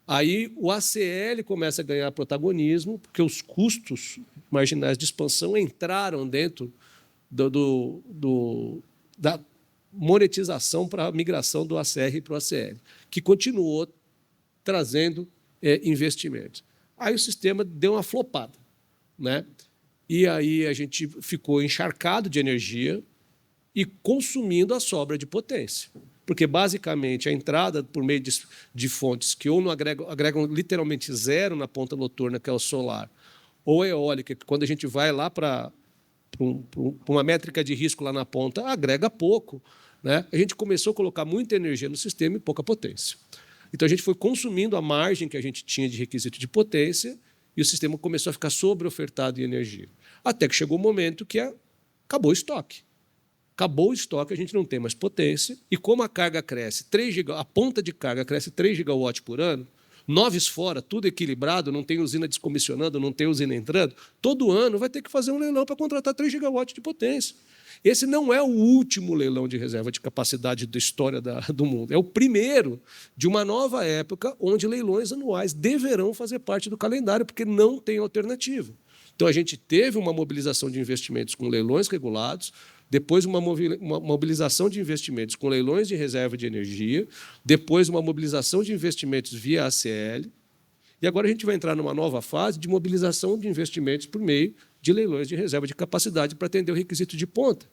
Aí o ACL começa a ganhar protagonismo, porque os custos marginais de expansão entraram dentro da monetização para a migração do ACR para o ACL, que continuou trazendo investimentos. Aí o sistema deu uma flopada, né? E aí a gente ficou encharcado de energia e consumindo a sobra de potência. Porque, basicamente, a entrada por meio de fontes que ou não agregam literalmente zero na ponta noturna, que é o solar, ou eólica, que quando a gente vai lá para uma métrica de risco lá na ponta, agrega pouco, né? A gente começou a colocar muita energia no sistema e pouca potência. Então, a gente foi consumindo a margem que a gente tinha de requisito de potência e o sistema começou a ficar sobreofertado em energia. Até que chegou o momento que acabou o estoque. Acabou o estoque, a gente não tem mais potência, e como a carga cresce, a ponta de carga cresce 3 gigawatts por ano, 9 fora, tudo equilibrado, não tem usina descomissionando, não tem usina entrando, todo ano vai ter que fazer um leilão para contratar 3 gigawatts de potência. Esse não é o último leilão de reserva de capacidade da história do mundo. É o primeiro de uma nova época onde leilões anuais deverão fazer parte do calendário, porque não tem alternativa. Então, a gente teve uma mobilização de investimentos com leilões regulados, depois uma mobilização de investimentos com leilões de reserva de energia, depois uma mobilização de investimentos via ACL, e agora a gente vai entrar numa nova fase de mobilização de investimentos por meio de leilões de reserva de capacidade para atender o requisito de ponta.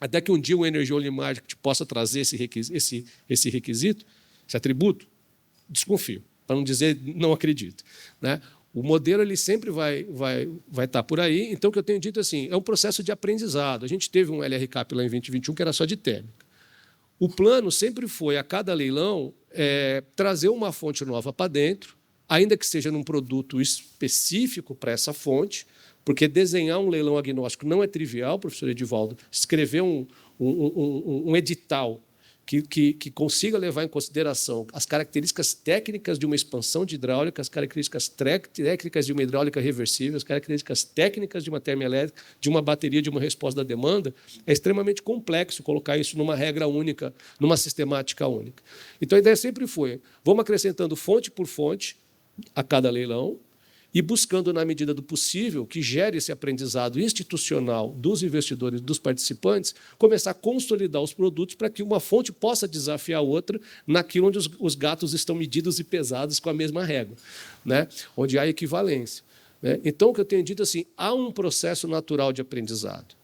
Até que um dia o Energy Only Market possa trazer esse requisito, esse atributo, desconfio, para não dizer não acredito, né? O modelo ele sempre vai estar por aí. Então, o que eu tenho dito assim, é um processo de aprendizado. A gente teve um LRCAP lá em 2021 que era só de térmica. O plano sempre foi, a cada leilão, trazer uma fonte nova para dentro, ainda que seja num produto específico para essa fonte, porque desenhar um leilão agnóstico não é trivial, professor Edivaldo. Escrever um edital que consiga levar em consideração as características técnicas de uma expansão de hidráulica, as características técnicas de uma hidráulica reversível, as características técnicas de uma termoelétrica, de uma bateria, de uma resposta da demanda, é extremamente complexo colocar isso numa regra única, numa sistemática única. Então, a ideia sempre foi, vamos acrescentando fonte por fonte a cada leilão, e buscando, na medida do possível, que gere esse aprendizado institucional dos investidores, dos participantes, começar a consolidar os produtos para que uma fonte possa desafiar a outra naquilo onde os gatos estão medidos e pesados com a mesma régua, né? Onde há equivalência, né? Então, o que eu tenho dito assim, há um processo natural de aprendizado.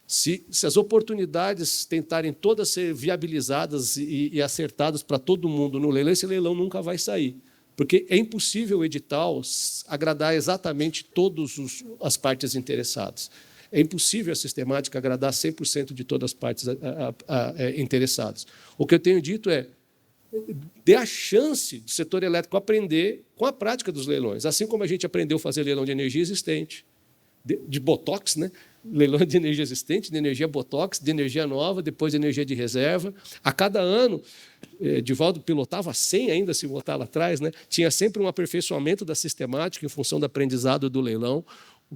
Se as oportunidades tentarem todas ser viabilizadas e acertadas para todo mundo no leilão, esse leilão nunca vai sair. Porque é impossível o edital agradar exatamente todas as partes interessadas. É impossível a sistemática agradar 100% de todas as partes interessadas. O que eu tenho dito é, dê a chance do setor elétrico aprender com a prática dos leilões, assim como a gente aprendeu a fazer leilão de energia existente, de botox, né? Leilão de energia existente, de energia botox, de energia nova, depois de energia de reserva. A cada ano, Divaldo pilotava 100 ainda, se voltar lá atrás, né? Tinha sempre um aperfeiçoamento da sistemática em função do aprendizado do leilão. O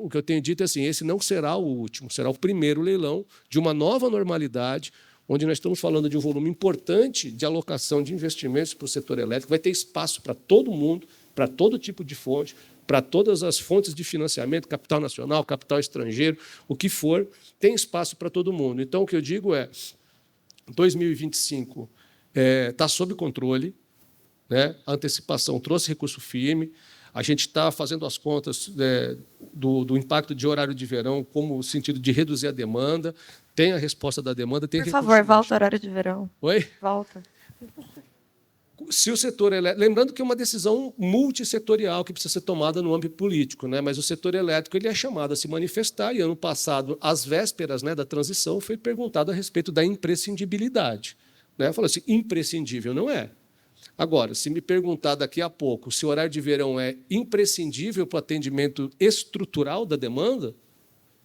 que eu tenho dito é assim, esse não será o último, será o primeiro leilão de uma nova normalidade, onde nós estamos falando de um volume importante de alocação de investimentos para o setor elétrico. Vai ter espaço para todo mundo, para todo tipo de fonte, para todas as fontes de financiamento, capital nacional, capital estrangeiro, o que for, tem espaço para todo mundo. Então, o que eu digo é, 2025 está sob controle, né? A antecipação trouxe recurso firme, a gente está fazendo as contas do impacto de horário de verão como sentido de reduzir a demanda, tem a resposta da demanda, tem Por favor, volta o horário de verão. Oi? Volta. Se o setor elétrico, lembrando que é uma decisão multissetorial que precisa ser tomada no âmbito político, né? Mas o setor elétrico ele é chamado a se manifestar, e ano passado, às vésperas, né, da transição, foi perguntado a respeito da imprescindibilidade, né? Falou assim, imprescindível não é. Agora, se me perguntar daqui a pouco se o horário de verão é imprescindível para o atendimento estrutural da demanda,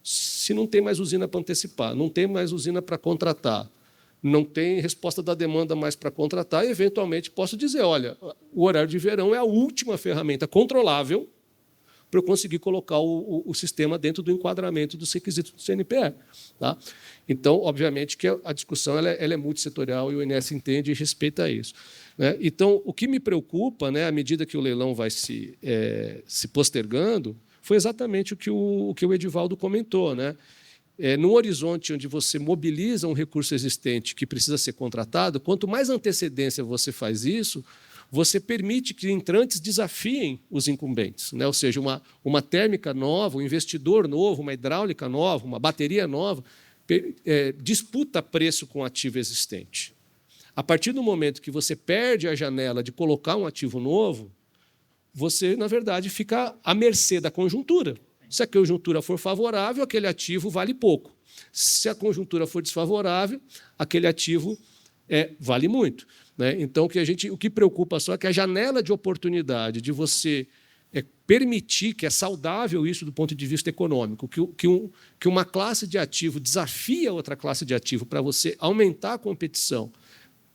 se não tem mais usina para antecipar, não tem mais usina para contratar, não tem resposta da demanda mais para contratar, eventualmente posso dizer, olha, o horário de verão é a última ferramenta controlável para eu conseguir colocar o sistema dentro do enquadramento dos requisitos do CNPE. Tá? Então, obviamente, que a discussão ela é multissetorial e o INS entende e respeita isso. Né? Então, o que me preocupa, né, à medida que o leilão vai se postergando, foi exatamente o que o Edivaldo comentou, né? Num horizonte onde você mobiliza um recurso existente que precisa ser contratado, quanto mais antecedência você faz isso, você permite que entrantes desafiem os incumbentes, né? Ou seja, uma térmica nova, um investidor novo, uma hidráulica nova, uma bateria nova, disputa preço com o ativo existente. A partir do momento que você perde a janela de colocar um ativo novo, você, na verdade, fica à mercê da conjuntura. Se a conjuntura for favorável, aquele ativo vale pouco. Se a conjuntura for desfavorável, aquele ativo vale muito. Né? Então, o que preocupa só é que a janela de oportunidade de você permitir, que é saudável isso do ponto de vista econômico, que uma classe de ativo desafia outra classe de ativo para você aumentar a competição,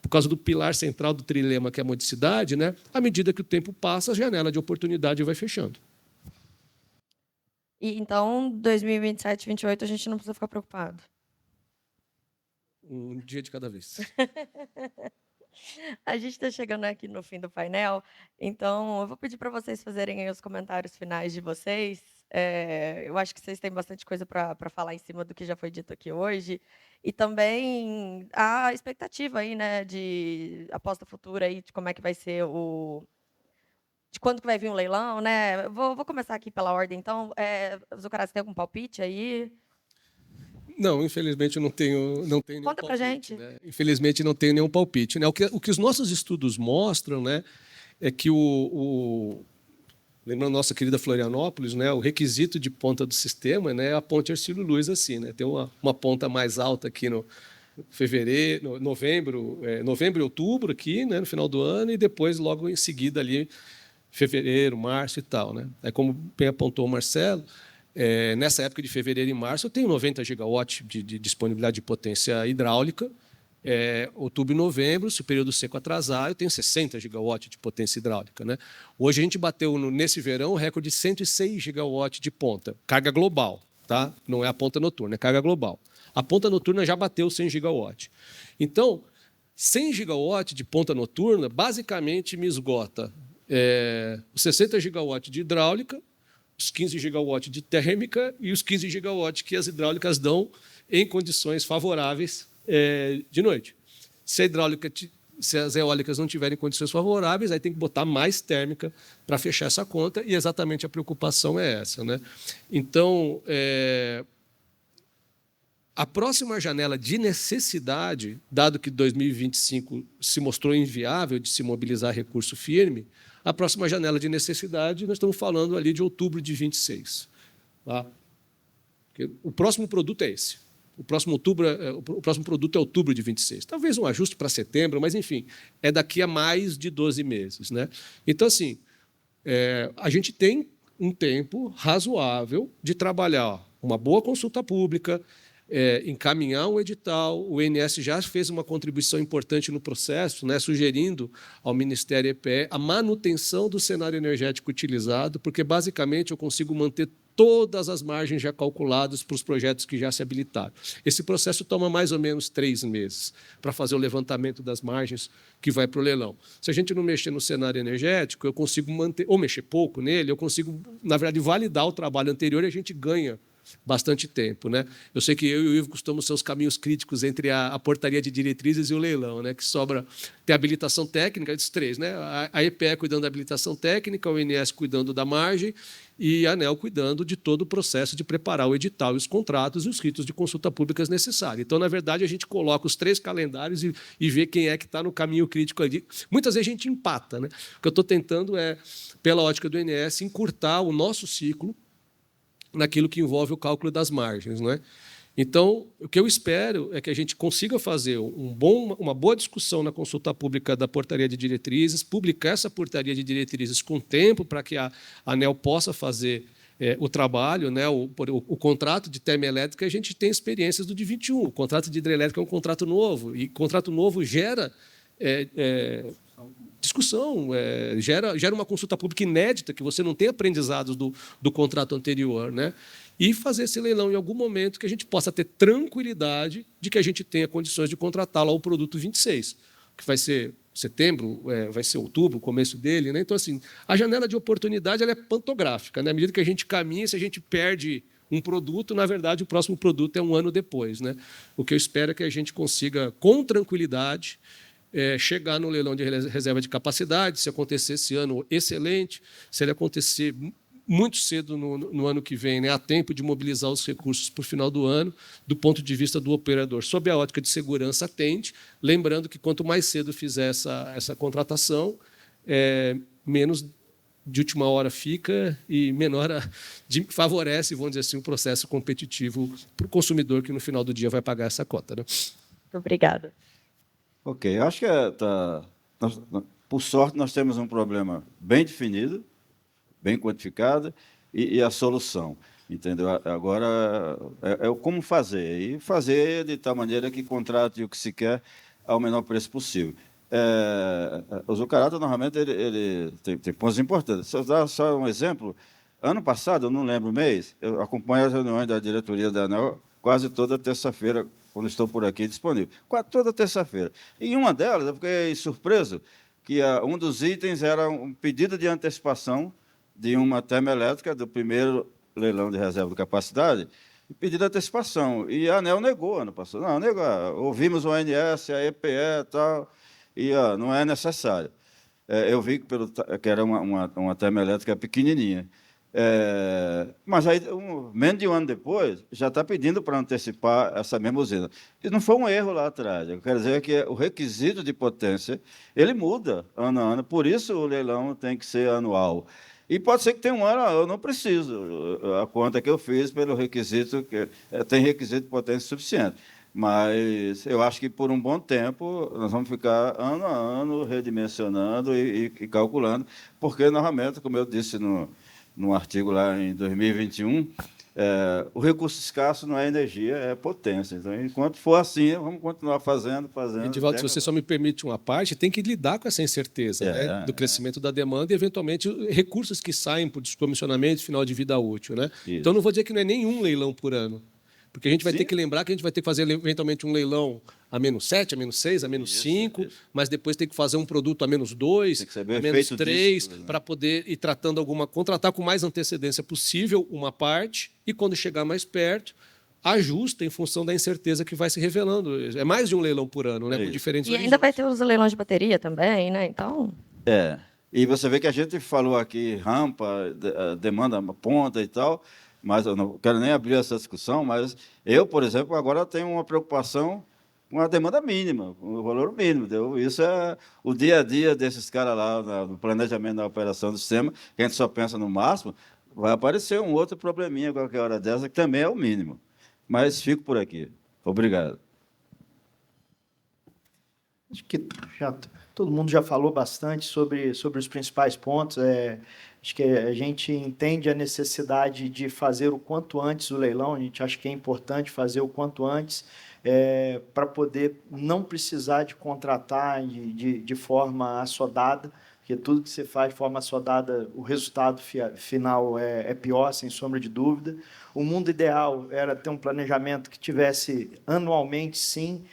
por causa do pilar central do trilema, que é a modicidade, né? À medida que o tempo passa, a janela de oportunidade vai fechando. E então, 2027, 2028, a gente não precisa ficar preocupado. Um dia de cada vez. A gente está chegando aqui no fim do painel, então eu vou pedir para vocês fazerem aí os comentários finais de vocês. Eu acho que vocês têm bastante coisa para falar em cima do que já foi dito aqui hoje. E também a expectativa aí, né, de aposta futura aí, de como é que vai ser de quando que vai vir o leilão, né? Vou começar aqui pela ordem, então. Zucará, você tem algum palpite aí? Não, infelizmente eu não tenho nenhum palpite. Conta pra gente. Né? Infelizmente não tenho nenhum palpite. Né? O que os nossos estudos mostram, né, é que lembrando nossa querida Florianópolis, né, o requisito de ponta do sistema, né, é a ponte Hercílio Luz, assim, né? Tem uma ponta mais alta aqui no fevereiro, novembro e outubro aqui, né, no final do ano, e depois logo em seguida ali fevereiro, março e tal, né? Como bem apontou o Marcelo, nessa época de fevereiro e março eu tenho 90 gigawatts de disponibilidade de potência hidráulica. Outubro e novembro, se o período seco atrasar, eu tenho 60 gigawatts de potência hidráulica. Né? Hoje a gente bateu, nesse verão, o recorde de 106 gigawatts de ponta, carga global. Tá? Não é a ponta noturna, é carga global. A ponta noturna já bateu 100 gigawatts. Então, 100 gigawatts de ponta noturna, basicamente me esgota os 60 gigawatts de hidráulica, os 15 gigawatts de térmica e os 15 gigawatts que as hidráulicas dão em condições favoráveis de noite. Se as eólicas não tiverem condições favoráveis, aí tem que botar mais térmica para fechar essa conta, e exatamente a preocupação é essa. Né? Então, a próxima janela de necessidade, dado que 2025 se mostrou inviável de se mobilizar recurso firme, a próxima janela de necessidade, nós estamos falando ali de outubro de 26. Tá? Porque o próximo produto é esse. O próximo produto é outubro de 26. Talvez um ajuste para setembro, mas, enfim, é daqui a mais de 12 meses. Né? Então, assim, a gente tem um tempo razoável de trabalhar uma boa consulta pública, encaminhar um edital. O INS já fez uma contribuição importante no processo, né, sugerindo ao Ministério EPE a manutenção do cenário energético utilizado, porque, basicamente, eu consigo manter todas as margens já calculadas para os projetos que já se habilitaram. Esse processo toma mais ou menos 3 meses para fazer o levantamento das margens que vai para o leilão. Se a gente não mexer no cenário energético, eu consigo manter, ou mexer pouco nele, eu consigo, na verdade, validar o trabalho anterior e a gente ganha bastante tempo. Né? Eu sei que eu e o Ivo costumamos ser os caminhos críticos entre a portaria de diretrizes e o leilão, né? Que sobra ter habilitação técnica, esses 3. Né? A EPE cuidando da habilitação técnica, o INS cuidando da margem e a ANEEL cuidando de todo o processo de preparar o edital, os contratos e os ritos de consulta públicas necessários. Então, na verdade, a gente coloca os 3 calendários e vê quem é que está no caminho crítico ali. Muitas vezes a gente empata. Né? O que eu estou tentando é, pela ótica do INS, encurtar o nosso ciclo naquilo que envolve o cálculo das margens. Não é? Então, o que eu espero é que a gente consiga fazer uma boa discussão na consulta pública da portaria de diretrizes, publicar essa portaria de diretrizes com tempo para que a ANEEL possa fazer o trabalho, né, o contrato de termoelétrica. A gente tem experiências do de 21. O contrato de hidrelétrica é um contrato novo, e contrato novo gera discussão, gera uma consulta pública inédita, que você não tem aprendizados do contrato anterior. Né? E fazer esse leilão em algum momento que a gente possa ter tranquilidade de que a gente tenha condições de contratar lá o produto 26, que vai ser setembro, vai ser outubro, começo dele. Né? Então, assim, a janela de oportunidade ela é pantográfica. Né? À medida que a gente caminha, se a gente perde um produto, na verdade, o próximo produto é um ano depois. Né? O que eu espero é que a gente consiga, com tranquilidade, chegar no leilão de reserva de capacidade. Se acontecer esse ano, excelente. Se ele acontecer muito cedo no ano que vem, né, há tempo de mobilizar os recursos para o final do ano, do ponto de vista do operador. Sob a ótica de segurança, atende, lembrando que quanto mais cedo fizer essa contratação, menos de última hora fica e menor favorece, vamos dizer assim, um processo competitivo para o consumidor, que no final do dia vai pagar essa cota. Né? Muito obrigada. Ok, acho que por sorte nós temos um problema bem definido, bem quantificado, e a solução, entendeu? Agora é o como fazer, e fazer de tal maneira que contrate o que se quer ao menor preço possível. O Zuccarata, normalmente, ele tem pontos importantes. Se eu dar só um exemplo, ano passado, eu não lembro o mês, eu acompanho as reuniões da diretoria da ANEEL quase toda terça-feira, quando estou por aqui disponível. Toda terça-feira. E uma delas, eu fiquei surpreso que um dos itens era um pedido de antecipação de uma termoelétrica do primeiro leilão de reserva de capacidade, e pedido de antecipação. E a ANEEL negou ano passado. Não, negou. Ouvimos o ONS, a EPE e tal, e não é necessário. Eu vi que era uma termoelétrica pequenininha. Mas aí, menos de um ano depois, já está pedindo para antecipar essa mesma usina. E não foi um erro lá atrás. Eu quero dizer que o requisito de potência ele muda ano a ano, por isso o leilão tem que ser anual. E pode ser que tenha um ano, eu não preciso. A conta que eu fiz pelo requisito, tem requisito de potência suficiente. Mas eu acho que, por um bom tempo, nós vamos ficar ano a ano redimensionando e calculando, porque, normalmente, como eu disse no artigo lá em 2021, o recurso escasso não é energia, é potência. Então, enquanto for assim, vamos continuar fazendo. Edivaldo, se você só me permite uma parte, tem que lidar com essa incerteza né, do crescimento da demanda e, eventualmente, recursos que saem por descomissionamento, final de vida útil. Né? Então, não vou dizer que não é nenhum leilão por ano. Porque a gente vai ter que lembrar que a gente vai ter que fazer, eventualmente, um leilão a -7, a -6, a -5, mas depois tem que fazer um produto a -2, a -3, para poder ir tratando contratar com mais antecedência possível uma parte, e quando chegar mais perto, ajusta em função da incerteza que vai se revelando. É mais de um leilão por ano, né? Com diferentes E ainda vai ter os leilões de bateria também, né? Então. E você vê que a gente falou aqui rampa, demanda ponta e tal, mas eu não quero nem abrir essa discussão, mas eu, por exemplo, agora tenho uma preocupação com a demanda mínima, com o valor mínimo. Entendeu? Isso é o dia a dia desses caras lá no planejamento da operação do sistema, que a gente só pensa no máximo. vai aparecer um outro probleminha qualquer hora dessa, que também é o mínimo. Mas fico por aqui. Obrigado. Acho que todo mundo já falou bastante sobre os principais pontos. Acho que a gente entende a necessidade de fazer o quanto antes o leilão, a gente acha que é importante fazer o quanto antes, para poder não precisar de contratar de forma assodada, porque tudo que você faz de forma assodada, o resultado final é pior, sem sombra de dúvida. O mundo ideal era ter um planejamento que tivesse anualmente, sim,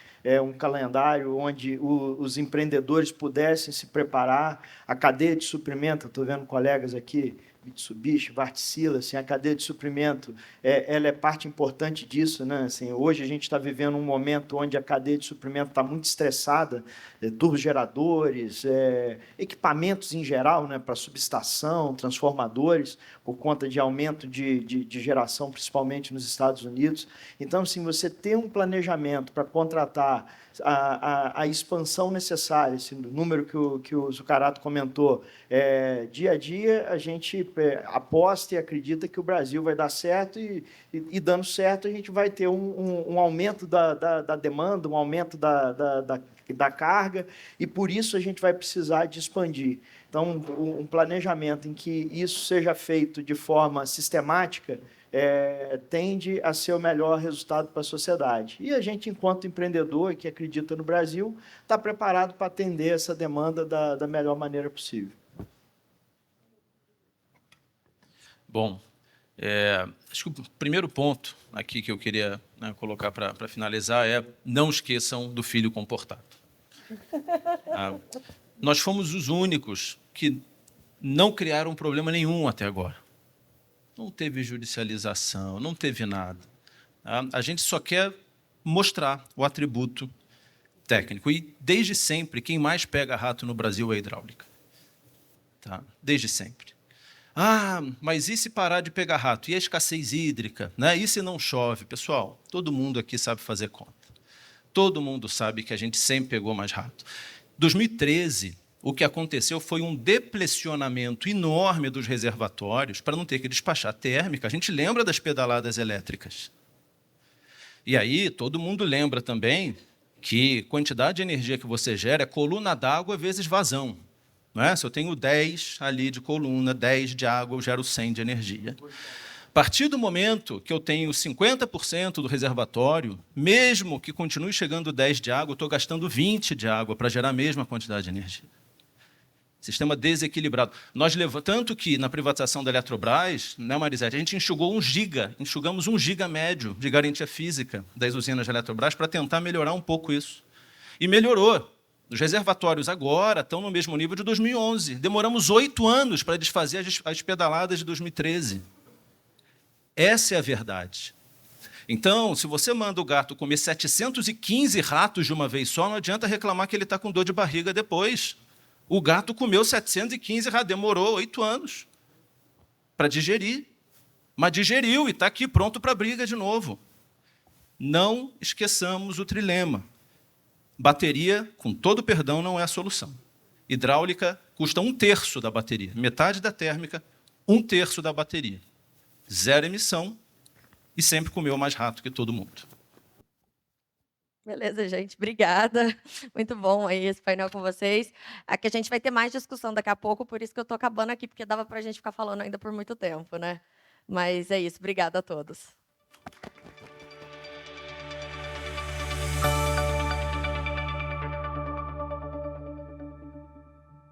um calendário onde os empreendedores pudessem se preparar, a cadeia de suprimento, estou vendo colegas aqui, Mitsubishi, Wärtsilä, assim, a cadeia de suprimento, ela é parte importante disso, né? Assim, hoje a gente está vivendo um momento onde a cadeia de suprimento está muito estressada, turbogeradores, equipamentos em geral, né, para subestação, transformadores, por conta de aumento de geração, principalmente nos Estados Unidos. Então, assim, você ter um planejamento para contratar a expansão necessária, esse número que o Zuccarello comentou, dia a dia a gente aposta e acredita que o Brasil vai dar certo e dando certo a gente vai ter um aumento da demanda, um aumento da carga, e por isso a gente vai precisar de expandir. Então, um planejamento em que isso seja feito de forma sistemática tende a ser o melhor resultado para a sociedade. E a gente, enquanto empreendedor que acredita no Brasil, está preparado para atender essa demanda da melhor maneira possível. Bom, acho que o primeiro ponto aqui que eu queria, né, colocar para finalizar é: não esqueçam do filho comportado. Nós fomos os únicos que não criaram problema nenhum até agora. Não teve judicialização, não teve nada. A gente só quer mostrar o atributo técnico. E, desde sempre, quem mais pega rato no Brasil é a hidráulica. Tá? Desde sempre. Mas e se parar de pegar rato? E a escassez hídrica? Né? E se não chove? Pessoal, todo mundo aqui sabe fazer conta. Todo mundo sabe que a gente sempre pegou mais rato. Em 2013, o que aconteceu foi um deplecionamento enorme dos reservatórios para não ter que despachar térmica. A gente lembra das pedaladas elétricas. E aí, todo mundo lembra também que quantidade de energia que você gera é coluna d'água vezes vazão. Não é? Se eu tenho 10 ali de coluna, 10 de água, eu gero 100 de energia. A partir do momento que eu tenho 50% do reservatório, mesmo que continue chegando 10 de água, eu estou gastando 20 de água para gerar a mesma quantidade de energia. Sistema desequilibrado. Tanto que, na privatização da Eletrobras, né, Marisete, a gente enxugamos 1 giga médio de garantia física das usinas da Eletrobras para tentar melhorar um pouco isso. E melhorou. Os reservatórios agora estão no mesmo nível de 2011. Demoramos 8 anos para desfazer as pedaladas de 2013. Essa é a verdade. Então, se você manda o gato comer 715 ratos de uma vez só, não adianta reclamar que ele está com dor de barriga depois. O gato comeu 715 ratos, demorou 8 anos para digerir. Mas digeriu e está aqui pronto para a briga de novo. Não esqueçamos o trilema. Bateria, com todo perdão, não é a solução. Hidráulica custa 1/3 da bateria. Metade da térmica, 1/3 da bateria. 0 emissão e sempre comeu mais rato que todo mundo. Beleza, gente. Obrigada. Muito bom aí esse painel com vocês. Aqui a gente vai ter mais discussão daqui a pouco, por isso que eu estou acabando aqui, porque dava para a gente ficar falando ainda por muito tempo, né? Mas é isso. Obrigada a todos.